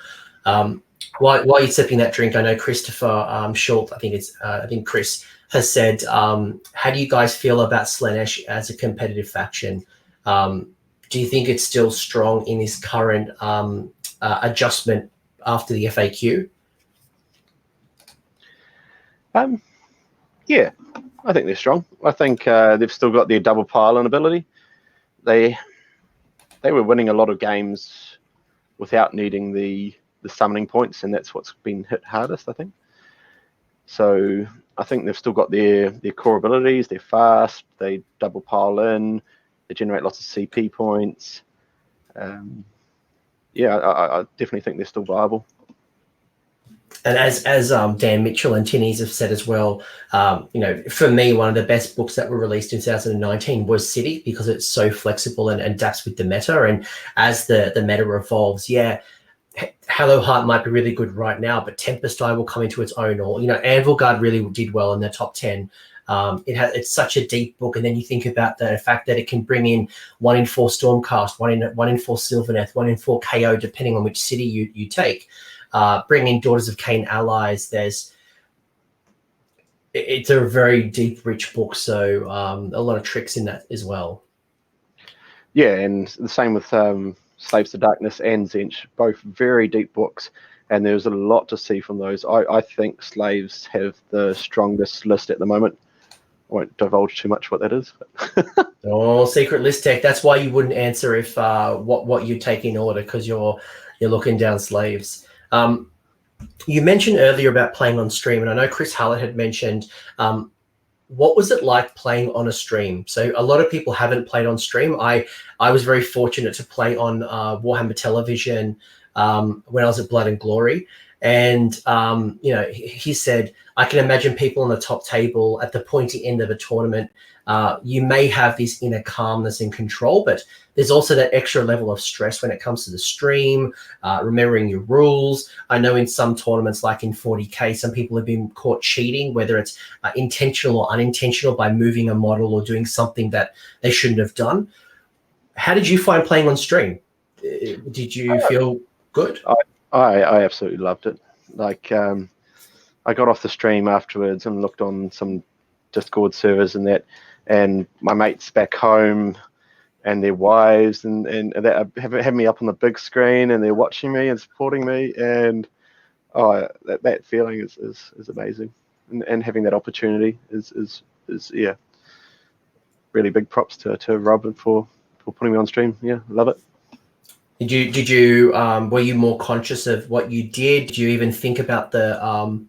While you're sipping that drink, I know Christopher Schultz, I think Chris has said, how do you guys feel about Slanesh as a competitive faction? Do you think it's still strong in this current adjustment after the FAQ? Yeah, I think they're strong. I think they've still got their double pile-on ability. They were winning a lot of games without needing the summoning points, and that's what's been hit hardest, I think. So I think they've still got their core abilities. They're fast. They double pile in. They generate lots of CP points. Yeah, I definitely think they're still viable. And as Dan Mitchell and Tinnies have said as well, for me, one of the best books that were released in 2019 was City, because it's so flexible and adapts with the meta. And as the meta evolves, Hello Heart might be really good right now, but Tempest Eye will come into its own. Or Anvil Guard really did well in the top 10. It's such a deep book, and then you think about the fact that it can bring in 1 in 4 Stormcast, 1 in 4 Sylvaneth, 1 in 4 KO, depending on which city you take. Bring in Daughters of Cain allies. It's a very deep, rich book, so a lot of tricks in that as well. Yeah, and the same with Slaves to Darkness and Zench, both very deep books, and there's a lot to see from those. I think Slaves have the strongest list at the moment. I won't divulge too much what that is. Oh, secret list tech. That's why you wouldn't answer if what you take in order, because you're looking down Slaves. You mentioned earlier about playing on stream, and I know Chris Hallett had mentioned, what was it like playing on a stream? So a lot of people haven't played on stream. I was very fortunate to play on Warhammer Television when I was at Blood and Glory. And, he said, I can imagine people on the top table at the pointy end of a tournament, you may have this inner calmness and control, but there's also that extra level of stress when it comes to the stream, remembering your rules. I know in some tournaments, like in 40K, some people have been caught cheating, whether it's intentional or unintentional, by moving a model or doing something that they shouldn't have done. How did you find playing on stream? Did you feel good? I absolutely loved it. Like, I got off the stream afterwards and looked on some Discord servers and that, and my mates back home and their wives and that have me up on the big screen, and they're watching me and supporting me, and that feeling is amazing, and having that opportunity is really big props to Rob for putting me on stream. Yeah, love it. Did you were you more conscious of what you did? Did you even think about the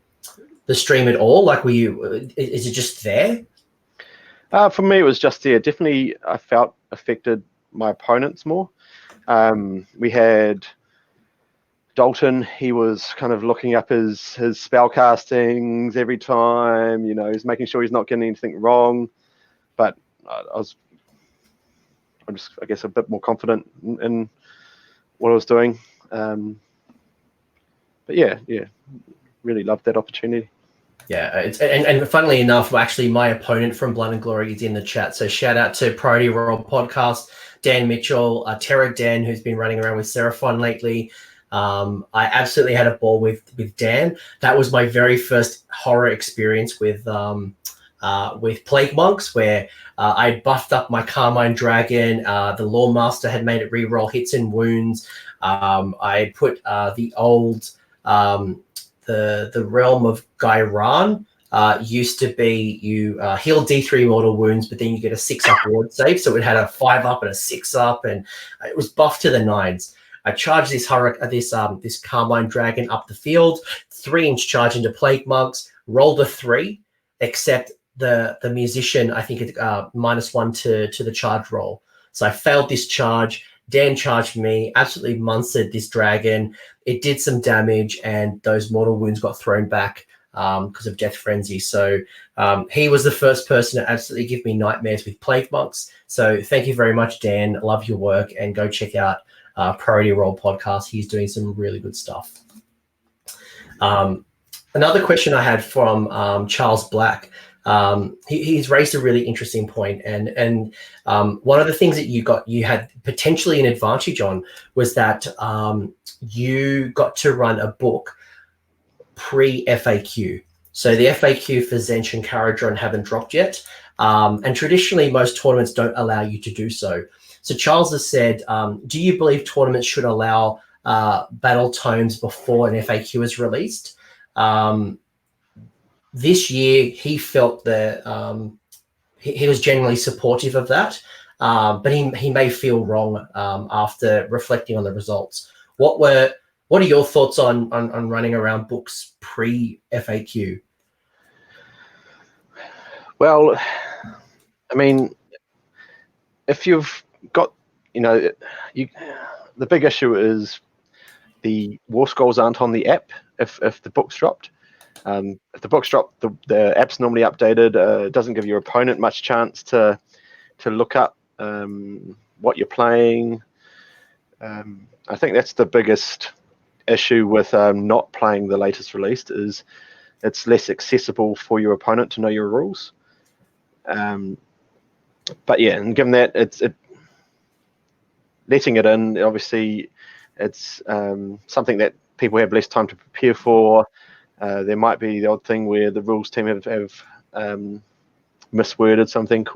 stream at all? Like, were you? Is it just there? For me, it was just there. Definitely, I felt affected my opponents more. We had Dalton. He was kind of looking up his spell castings every time. You know, he's making sure he's not getting anything wrong. But I'm just, I guess, a bit more confident in what I was doing. But yeah, really loved that opportunity. Yeah, and funnily enough, actually, my opponent from Blood and Glory is in the chat. So shout out to Priority Roll Podcast, Dan Mitchell, Terra Dan, who's been running around with Seraphon lately. I absolutely had a ball with Dan. That was my very first horror experience with Plague Monks, where I buffed up my Carmine Dragon. The Law Master had made it re-roll hits and wounds. I put the old the realm of Gairan. Used to be you heal D3 mortal wounds, but then you get a 6-up ward save. So it had a 5-up and a 6-up, and it was buffed to the nines. I charged this this Carmine Dragon up the field, 3-inch charge into Plague Monks, rolled a 3, except the musician, I think it -1 to the charge roll. So I failed this charge. Dan charged me, absolutely monstered this dragon. It did some damage, and those mortal wounds got thrown back because of Death Frenzy. So he was the first person to absolutely give me nightmares with Plague Monks. So thank you very much, Dan. I love your work, and go check out Priority Roll Podcast. He's doing some really good stuff. Another question I had from Charles Black. He's raised a really interesting point, and one of the things that you had potentially an advantage on was that you got to run a book pre-FAQ. So the FAQ for Zench and Caradron haven't dropped yet, and traditionally most tournaments don't allow you to do so. So Charles has said, do you believe tournaments should allow battle tomes before an FAQ is released? This year, he felt that he was generally supportive of that, but he may feel wrong after reflecting on the results. What are your thoughts on running around books pre-FAQ? Well, I mean, if you've got, the big issue is the war scrolls aren't on the app if the book's dropped. If the book's dropped, the app's normally updated. It doesn't give your opponent much chance to look up what you're playing. I think that's the biggest issue with not playing the latest released, is it's less accessible for your opponent to know your rules. But yeah, and given that letting it in, obviously it's something that people have less time to prepare for. There might be the odd thing where the rules team have misworded something,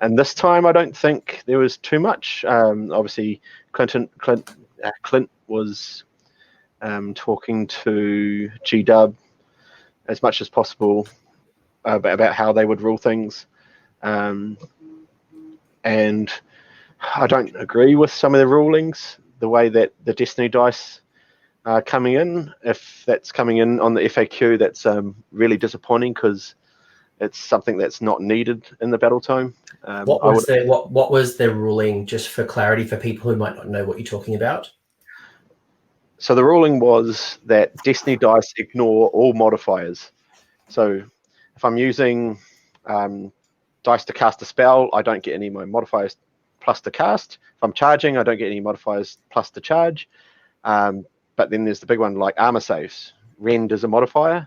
and this time I don't think there was too much. Obviously, Clint was talking to G-Dub as much as possible about how they would rule things, and I don't agree with some of the rulings, the way that the Destiny dice coming in. If that's coming in on the FAQ, that's really disappointing, because it's something that's not needed in the battle tome. What was their ruling, just for clarity for people who might not know what you're talking about? So the ruling was that Destiny dice ignore all modifiers. So if I'm using dice to cast a spell, I don't get any of my modifiers plus to cast. If I'm charging, I don't get any modifiers plus to charge. But then there's the big one, like armor saves. Rend is a modifier,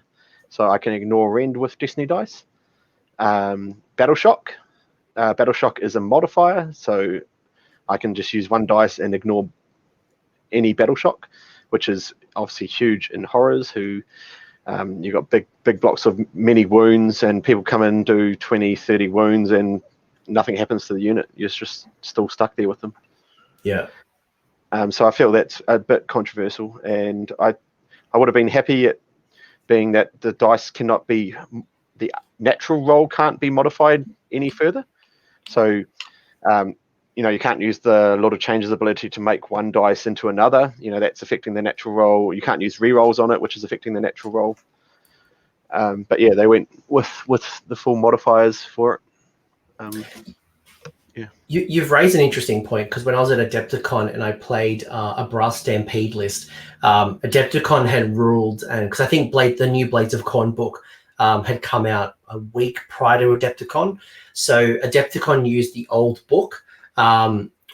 so I can ignore Rend with Destiny dice. Battle Shock. Battle Shock is a modifier, so I can just use one dice and ignore any Battle Shock, which is obviously huge in horrors, who you've got big blocks of many wounds, and people come in, do 20, 30 wounds, and nothing happens to the unit. You're just still stuck there with them. Yeah. So I feel that's a bit controversial, and I would have been happy at being that the dice cannot be, the natural roll can't be modified any further. So you can't use the Lord of Change's ability to make one dice into another. That's affecting the natural roll. You can't use re-rolls on it, which is affecting the natural roll. But yeah, they went with the full modifiers for it. Yeah. You've raised an interesting point, because when I was at Adepticon and I played a Brass Stampede list, Adepticon had ruled, and because I think the new Blades of Khorne book had come out a week prior to Adepticon, so Adepticon used the old book,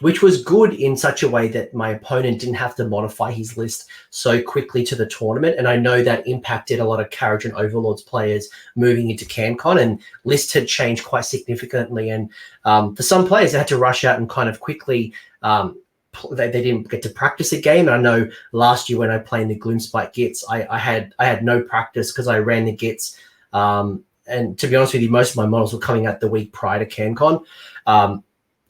which was good in such a way that my opponent didn't have to modify his list so quickly to the tournament. And I know that impacted a lot of Carriage and Overlords players moving into CanCon, and lists had changed quite significantly. And for some players, they had to rush out and kind of quickly, they didn't get to practice a game. And I know last year when I played in the Gloomspite Gits, I had no practice because I ran the Gits. And to be honest with you, most of my models were coming out the week prior to CanCon.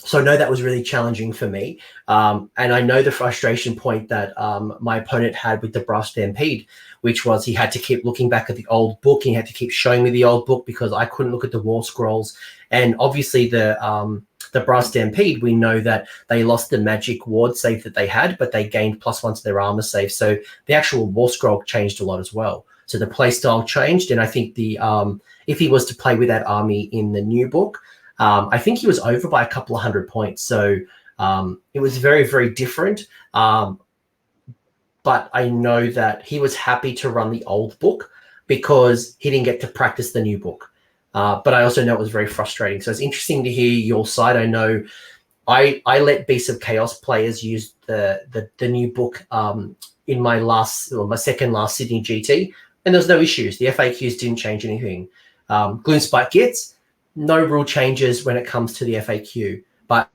So I know that was really challenging for me. And I know the frustration point that my opponent had with the Brass Stampede, which was he had to keep looking back at the old book. He had to keep showing me the old book because I couldn't look at the War Scrolls. And obviously the Brass Stampede, we know that they lost the magic ward save that they had, but they gained +1 to their armor save. So the actual War Scroll changed a lot as well. So the play style changed. And I think if he was to play with that army in the new book, I think he was over by a couple of 100 points. So it was very, very different. But I know that he was happy to run the old book because he didn't get to practice the new book. But I also know it was very frustrating. So it's interesting to hear your side. I know I let Beasts of Chaos players use the new book in my second last Sydney GT, and there was no issues. The FAQs didn't change anything. Gloomspite Gits, no rule changes when it comes to the FAQ, but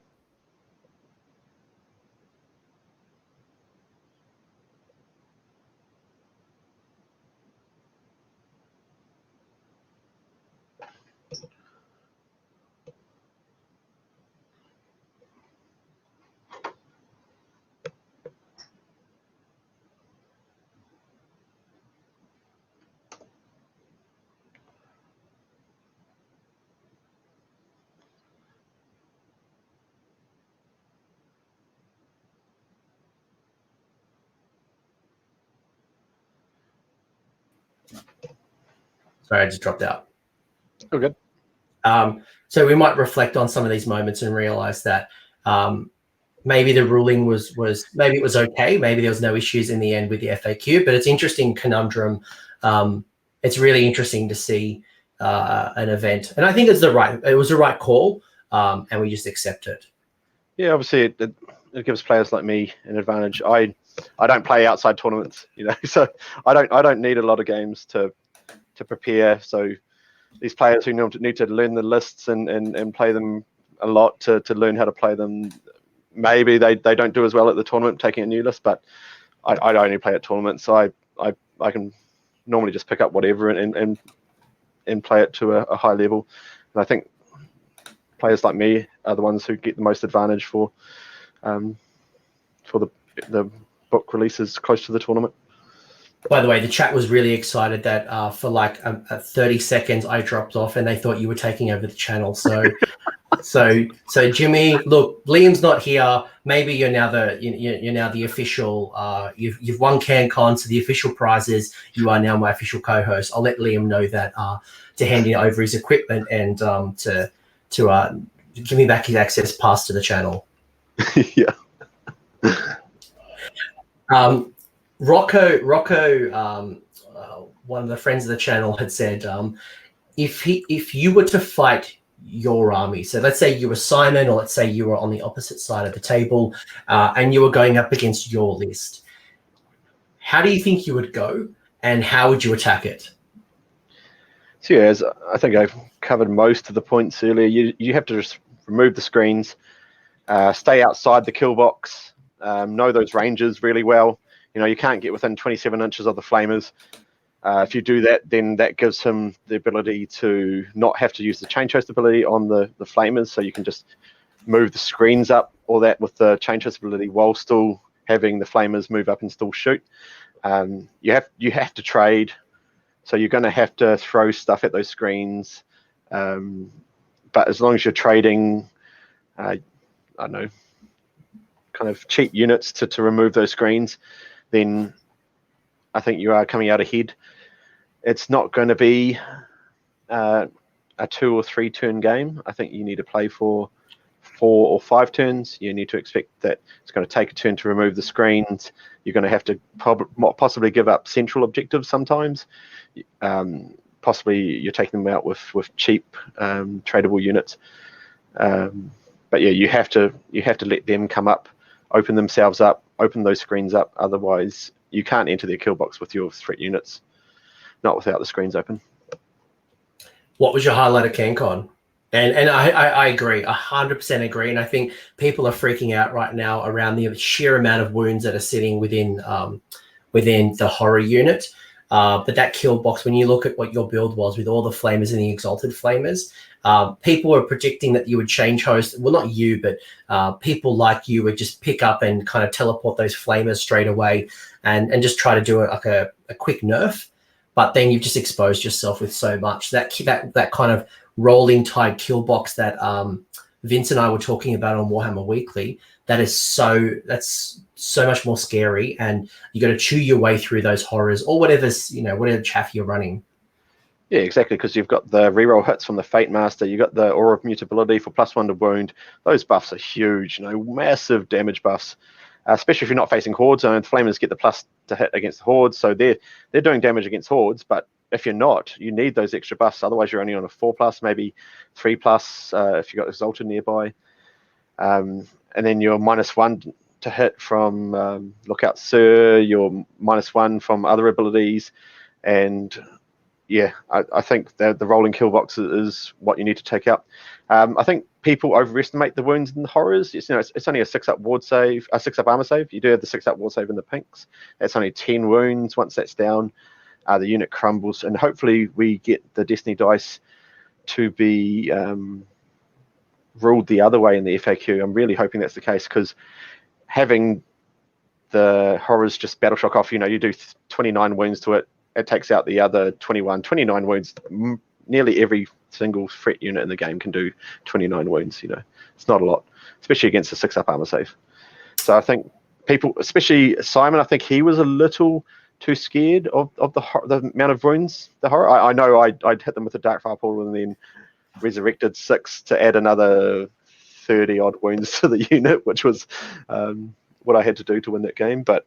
sorry, I just dropped out. Oh, good. So we might reflect on some of these moments and realize that maybe the ruling was maybe it was okay, maybe there was no issues in the end with the FAQ, but it's interesting conundrum. It's really interesting to see an event, and I think it was the right call, and we just accept it. Yeah, obviously it gives players like me an advantage. I don't play outside tournaments, so I don't need a lot of games to prepare. So these players who need to learn the lists and play them a lot to learn how to play them, maybe they don't do as well at the tournament taking a new list, but I only play at tournaments, so I can normally just pick up whatever and play it to a high level. And I think players like me are the ones who get the most advantage for the book releases close to the tournament. By the way, the chat was really excited that for like 30 seconds I dropped off and they thought you were taking over the channel. So, so Jimmy, look, Liam's not here. Maybe you're now the official. You've won CanCon, so the official prize is you are now my official co-host. I'll let Liam know that to hand in over his equipment and to give me back his access pass to the channel. Yeah. Rocco, one of the friends of the channel had said, if you were to fight your army, so let's say you were Simon, or let's say you were on the opposite side of the table, and you were going up against your list, how do you think you would go, and how would you attack it? So yeah, as I think I've covered most of the points earlier, you have to just remove the screens, stay outside the kill box, know those ranges really well. You can't get within 27 inches of the flamers. If you do that, then that gives him the ability to not have to use the chain chase ability on the flamers, so you can just move the screens up, all that with the chain chase ability, while still having the flamers move up and still shoot. You have to trade, so you're going to have to throw stuff at those screens. But as long as you're trading, I don't know, kind of cheap units to remove those screens, then I think you are coming out ahead. It's not going to be a 2 or 3 turn game. I think you need to play for 4 or 5 turns. You need to expect that it's going to take a turn to remove the screens. You're going to have to possibly give up central objectives sometimes. Possibly you're taking them out with cheap tradable units. But yeah, you have to let them come up, open themselves up, open those screens up. Otherwise, you can't enter their kill box with your threat units, not without the screens open. What was your highlight of CanCon? And I agree, 100% agree. And I think people are freaking out right now around the sheer amount of wounds that are sitting within the horror unit. But that kill box, when you look at what your build was with all the flamers and the exalted flamers, people were predicting that you would change host. Well, not you, but people like you would just pick up and kind of teleport those flamers straight away and just try to do a quick nerf. But then you've just exposed yourself with so much. That kind of rolling tide kill box that Vince and I were talking about on Warhammer Weekly, that's so much more scary, and you got to chew your way through those horrors or whatever chaff you're running. Yeah, exactly, because you've got the reroll hits from the Fate Master, you've got the Aura of Mutability for +1 to wound. Those buffs are huge, massive damage buffs, especially if you're not facing hordes. The Flamers get the plus to hit against the hordes, so they're doing damage against hordes, but if you're not, you need those extra buffs. Otherwise, you're only on a 4+, maybe 3+, if you've got Exalted nearby. And then you're -1 to hit from Lookout Sir, you're -1 from other abilities. And yeah, I think the rolling kill box is what you need to take out. I think people overestimate the wounds in the horrors. It's only a 6-up ward save, a 6-up armor save. You do have the 6-up ward save in the pinks. That's only 10 wounds. Once that's down, the unit crumbles, and hopefully we get the Destiny dice to be ruled the other way in the FAQ. I'm really hoping that's the case, because having the horrors just battle shock off, you do 29 wounds to it, it takes out the other 29 wounds. Nearly every single threat unit in the game can do 29 wounds. It's not a lot, especially against a 6-up armor save. So I think people, especially Simon, I think he was a little too scared of the amount of wounds, the horror. I know I'd hit them with a Dark Fire Portal and then resurrected 6 to add another 30 odd wounds to the unit, which was what I had to do to win that game. But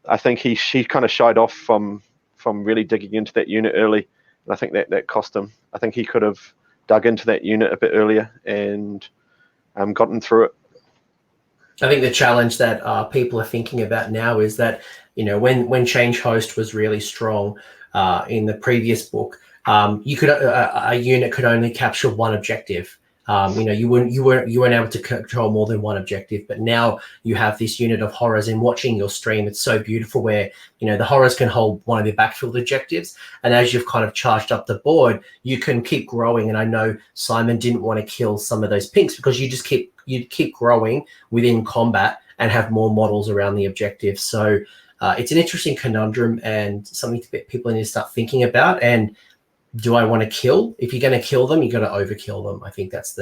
I think she kind of shied off from really digging into that unit early, and I think that cost him. I think he could have dug into that unit a bit earlier and gotten through it. I think the challenge that people are thinking about now is that, when Change Host was really strong in the previous book, you could a unit could only capture one objective. You weren't able to control more than one objective. But now you have this unit of horrors, and watching your stream, it's so beautiful where the horrors can hold one of their backfield objectives, and as you've kind of charged up the board, you can keep growing. And I know Simon didn't want to kill some of those pinks because you'd keep growing within combat and have more models around the objective. So it's an interesting conundrum and something that people need to start thinking about. And do I want to kill? If you're going to kill them, you got to overkill them. I think that's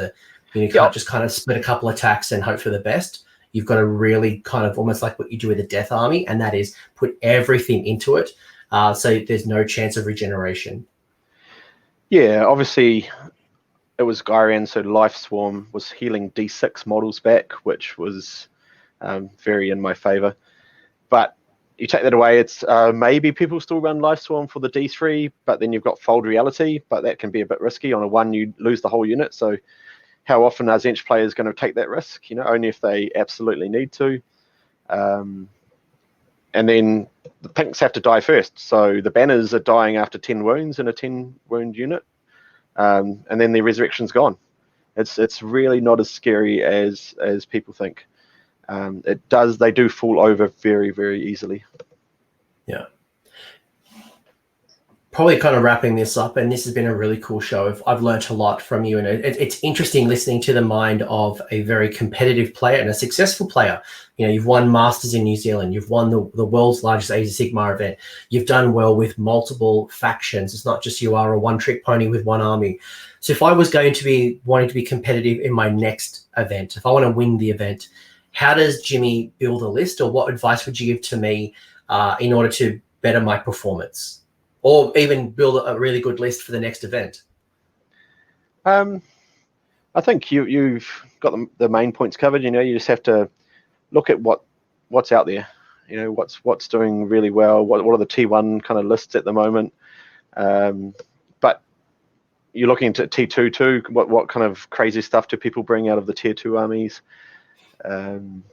you can't just kind of split a couple attacks and hope for the best. You've got to really kind of almost like what you do with a Death Army, and that is put everything into it, so there's no chance of regeneration. Yeah, obviously it was Gyran, so Life Swarm was healing D6 models back, which was very in my favor. But you take that away, it's maybe people still run Life Swarm for the D3, but then you've got Fold Reality, but that can be a bit risky. On a 1, you lose the whole unit. So how often are Zench players going to take that risk? Only if they absolutely need to. And then the pinks have to die first. So the banners are dying after 10 wounds in a 10 wound unit. And then the resurrection's gone. It's really not as scary as people think. They do fall over very, very easily. Yeah. probably kind of wrapping this up, and this has been a really cool show. I've learned a lot from you, and it's interesting listening to the mind of a very competitive player and a successful player. You know, you've won Masters in New Zealand, you've won the world's largest Age of Sigmar event, you've done well with multiple factions. It's not just you are a one-trick pony with one army. So if I was going to be wanting to be competitive in my next event, if I want to win the event, how does Jimmy build a list, or what advice would you give to me in order to better my performance, or even build a really good list for the next event? I think you've got the main points covered. You know, you just have to look at what's out there. You know, what's doing really well. What are the T1 kind of lists at the moment? But you're looking into T2 too. What kind of crazy stuff do people bring out of the Tier 2 armies? And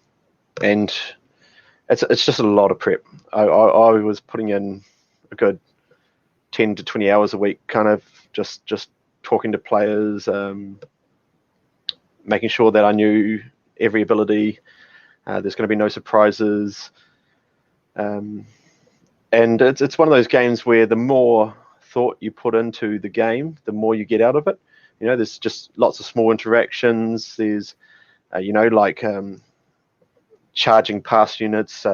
it's just a lot of prep. I was putting in a good 10 to 20 hours a week, kind of just talking to players, making sure that I knew every ability. There's going to be no surprises. And it's one of those games where the more thought you put into the game, the more you get out of it. You know, there's just lots of small interactions. There's, like charging past units,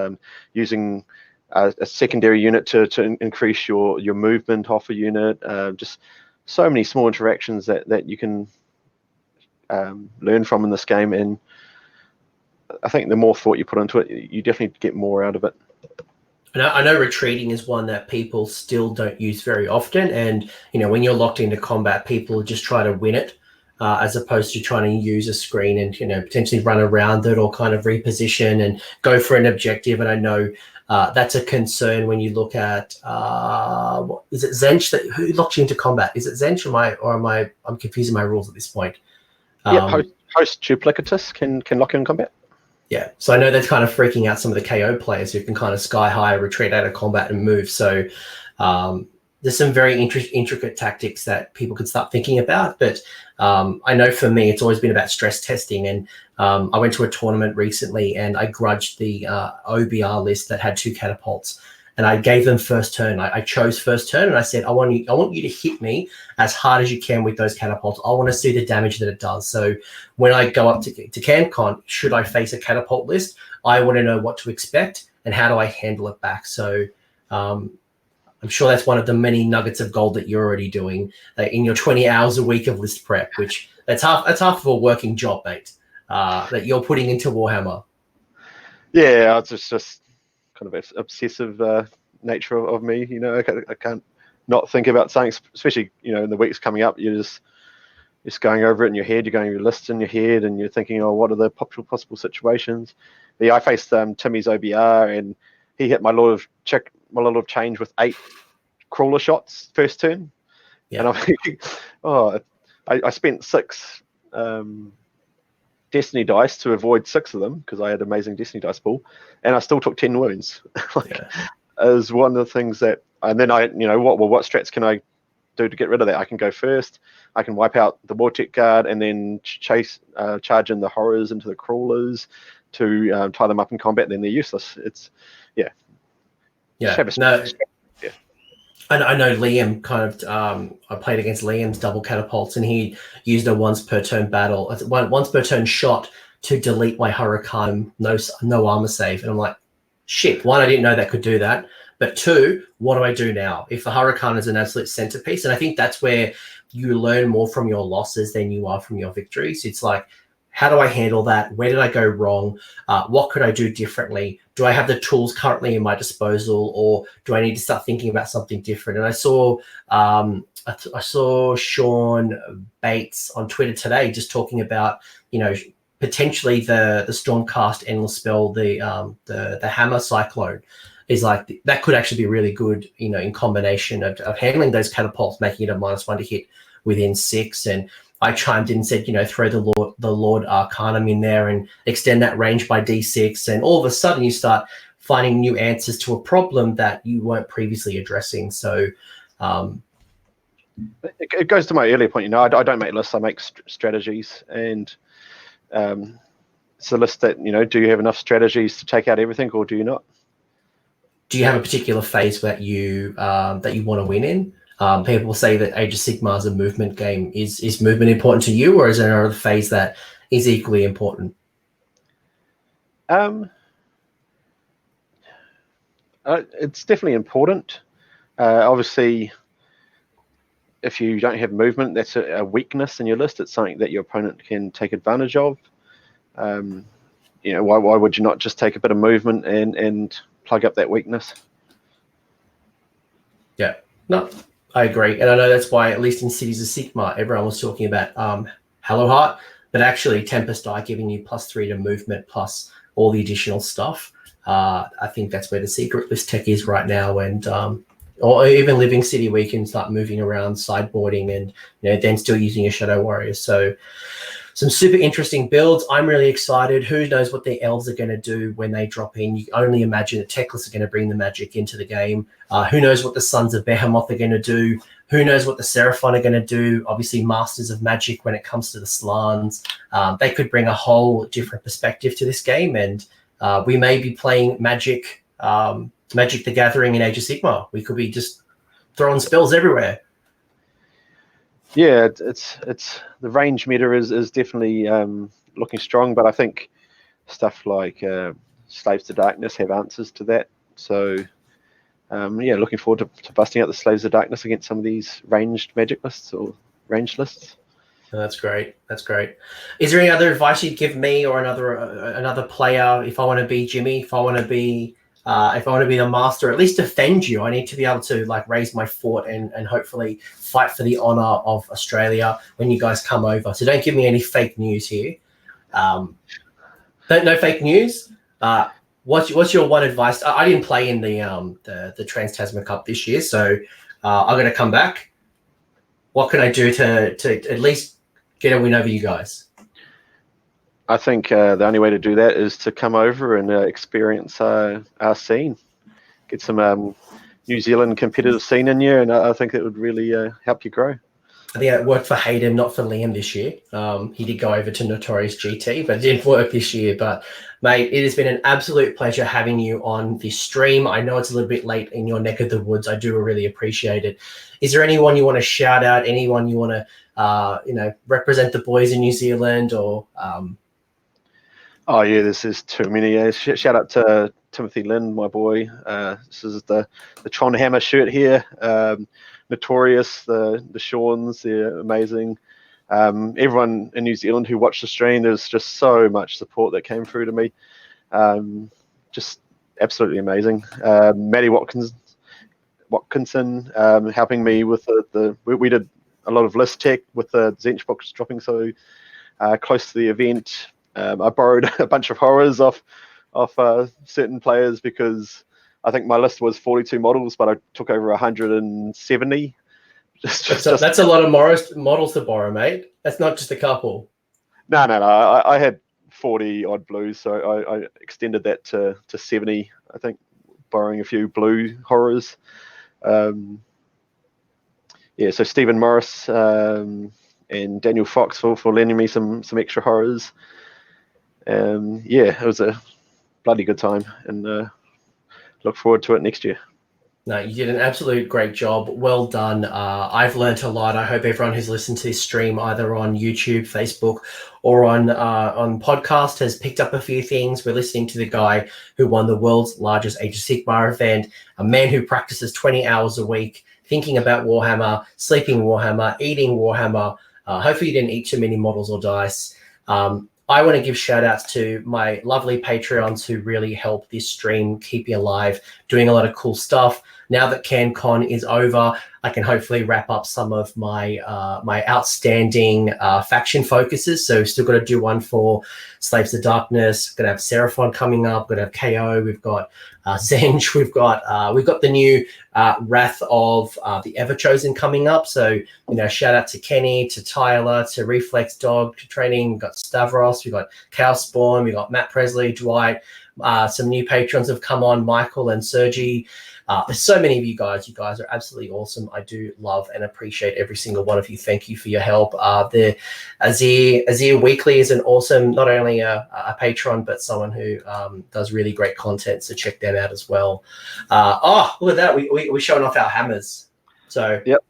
using a secondary unit to increase your movement off a unit. Just so many small interactions that you can learn from in this game. And I think the more thought you put into it, you definitely get more out of it. I know retreating is one that people still don't use very often. And, you know, when you're locked into combat, people just try to win it as opposed to trying to use a screen and, you know, potentially run around it or kind of reposition and go for an objective. And I know that's a concern when you look at, is it Zench who locks you into combat? Is it Zench I'm confusing my rules at this point. Host Duplicatus can lock you in combat. Yeah, so I know that's kind of freaking out some of the KO players who can kind of sky high, retreat out of combat and move. So there's some very intricate tactics that people could start thinking about. But I know for me, it's always been about stress testing. And I went to a tournament recently and I grudged the OBR list that had 2 catapults. And I gave them first turn. I chose first turn, and I said, I want you to hit me as hard as you can with those catapults. I want to see the damage that it does. So when I go up to CanCon, should I face a catapult list, I want to know what to expect and how do I handle it back. So I'm sure that's one of the many nuggets of gold that you're already doing in your 20 hours a week of list prep, which that's half of a working job, mate, that you're putting into Warhammer. Yeah, it's just kind of obsessive nature of me. You know, I can't not think about something, especially, you know, in the weeks coming up. You're just going over it in your head. You're going over your lists in your head, and you're thinking, oh, what are the possible situations? Yeah, I faced Timmy's OBR, and he hit my Lord of Change with 8 crawler shots first turn. Yeah. And I'm thinking, oh, I spent 6 Destiny dice to avoid 6 of them because I had amazing Destiny dice pool, and I still took 10 wounds. As one of the things that, and then what strats can I do to get rid of that? I can go first. I can wipe out the Vortex Guard and then charge in the horrors into the crawlers to tie them up in combat. Then they're useless. It's yeah. No. I know Liam kind of, I played against Liam's double catapults, and he used a once per turn shot to delete my Hurricane, no armor save. And I'm like, shit, 1, I didn't know that could do that. But 2, what do I do now? If the Hurricane is an absolute centerpiece, and I think that's where you learn more from your losses than you are from your victories. It's like, how do I handle that? Where did I go wrong? What could I do differently? Do I have the tools currently in my disposal, or do I need to start thinking about something different? And I saw Sean Bates on Twitter today just talking about, you know, potentially the Stormcast Endless Spell, the Hammer Cyclone is like, that could actually be really good, you know, in combination of handling those catapults, making it a -1 to hit within 6. And I chimed in and said, you know, throw the Lord Arcanum in there and extend that range by D6. And all of a sudden you start finding new answers to a problem that you weren't previously addressing. So it goes to my earlier point. You know, I don't make lists, I make strategies. And it's a list that, you know, do you have enough strategies to take out everything, or do you not? Do you have a particular phase that you want to win in? People say that Age of Sigmar is a movement game. Is movement important to you, or is there another phase that is equally important? It's definitely important. Obviously, if you don't have movement, that's a weakness in your list. It's something that your opponent can take advantage of. Why would you not just take a bit of movement and plug up that weakness? Yeah, no, I agree. And I know that's why, at least in Cities of Sigmar, everyone was talking about Hallowheart, but actually Tempest Eye giving you +3 to movement plus all the additional stuff. I think that's where the secret list tech is right now. And or even Living City, where you can start moving around, sideboarding, and then still using your Shadow Warriors. So some super interesting builds. I'm really excited. Who knows what the elves are going to do when they drop in? You can only imagine that Techless are going to bring the magic into the game. Who knows what the Sons of Behemoth are going to do? Who knows what the Seraphon are going to do? Obviously, Masters of Magic when it comes to the Slans. They could bring a whole different perspective to this game, and we may be playing Magic the Gathering in Age of Sigmar. We could be just throwing spells everywhere. Yeah, it's the range meta is definitely looking strong, but I think stuff like Slaves to Darkness have answers to that. So looking forward to busting out the Slaves of Darkness against some of these ranged Magic lists or ranged lists. Oh, that's great. That's great. Is there any other advice you'd give me or another player if I want to be Jimmy? If I want to be the master, at least defend you, I need to be able to raise my fort and hopefully fight for the honor of Australia when you guys come over. So don't give me any fake news here. No fake news. What's your one advice? I didn't play in the Trans-Tasman Cup this year, so I'm going to come back. What can I do to at least get a win over you guys? I think the only way to do that is to come over and experience our scene, get some New Zealand competitive scene in you, and I think it would really help you grow. I think it worked for Hayden, not for Liam this year. He did go over to Notorious GT, but it didn't work this year. But, mate, it has been an absolute pleasure having you on this stream. I know it's a little bit late in your neck of the woods. I do really appreciate it. Is there anyone you want to shout out, anyone you want to, represent the boys in New Zealand or Oh yeah, this is too many. Shout out to Timothy Lynn, my boy. This is the Tron Hammer shirt here. Notorious, the Shawns, they're amazing. Everyone in New Zealand who watched the stream, there's just so much support that came through to me. Just absolutely amazing. Maddie Watkinson helping me with we did a lot of list tech with the Zench box dropping so close to the event. I borrowed a bunch of horrors off certain players because I think my list was 42 models, but I took over 170. That's a lot of models to borrow, mate. That's not just a couple. No. I had 40 odd blues, so I extended that to 70. I think borrowing a few blue horrors. So Stephen Morris and Daniel Fox for lending me some extra horrors. It was a bloody good time, and look forward to it next year. No, you did an absolute great job. Well done. I've learnt a lot. I hope everyone who's listened to this stream, either on YouTube, Facebook, or on podcast, has picked up a few things. We're listening to the guy who won the world's largest Age of Sigmar event, a man who practices 20 hours a week, thinking about Warhammer, sleeping Warhammer, eating Warhammer. Hopefully you didn't eat too many models or dice. I want to give shout outs to my lovely Patreons who really help this stream keep me alive, doing a lot of cool stuff. Now that CanCon is over, I can hopefully wrap up some of my my outstanding faction focuses. So still got to do one for Slaves of Darkness. Going to have Seraphon coming up. Going to have KO. We've got Zench. We've got the new Wrath of the Everchosen coming up. So shout out to Kenny, to Tyler, to Reflex Dog, to Training. We've got Stavros. We've got Cow Spawn. We've got Matt Presley, Dwight. Some new patrons have come on, Michael and Sergi. There's so many of you guys. You guys are absolutely awesome. I do love and appreciate every single one of you. Thank you for your help. The Azir Weekly is an awesome, not only a patron, but someone who does really great content. So check them out as well. Look at that. We're showing off our hammers. So Yep.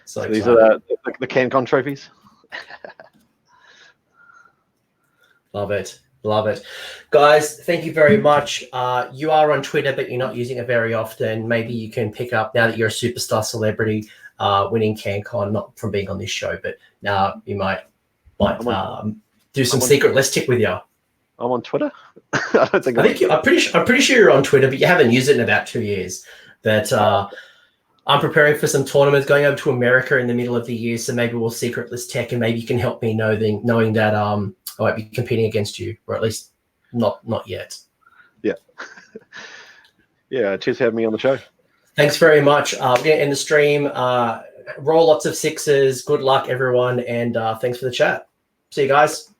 So these are the CanCon trophies. Love it. Love it. Guys, thank you very much. You are on Twitter, but you're not using it very often. Maybe you can pick up, now that you're a superstar celebrity, winning CanCon, not from being on this show, but now you might do some secret Let's Tick with you. I'm on Twitter. I don't think I'm pretty sure you're on Twitter, but you haven't used it in about 2 years. But I'm preparing for some tournaments going over to America in the middle of the year, so maybe we'll secret Let's Tech, and maybe you can help me knowing that I won't be competing against you, or at least not yet. Yeah. Yeah. Cheers for having me on the show. Thanks very much. We're going to end the stream. Roll lots of sixes. Good luck, everyone, and thanks for the chat. See you guys.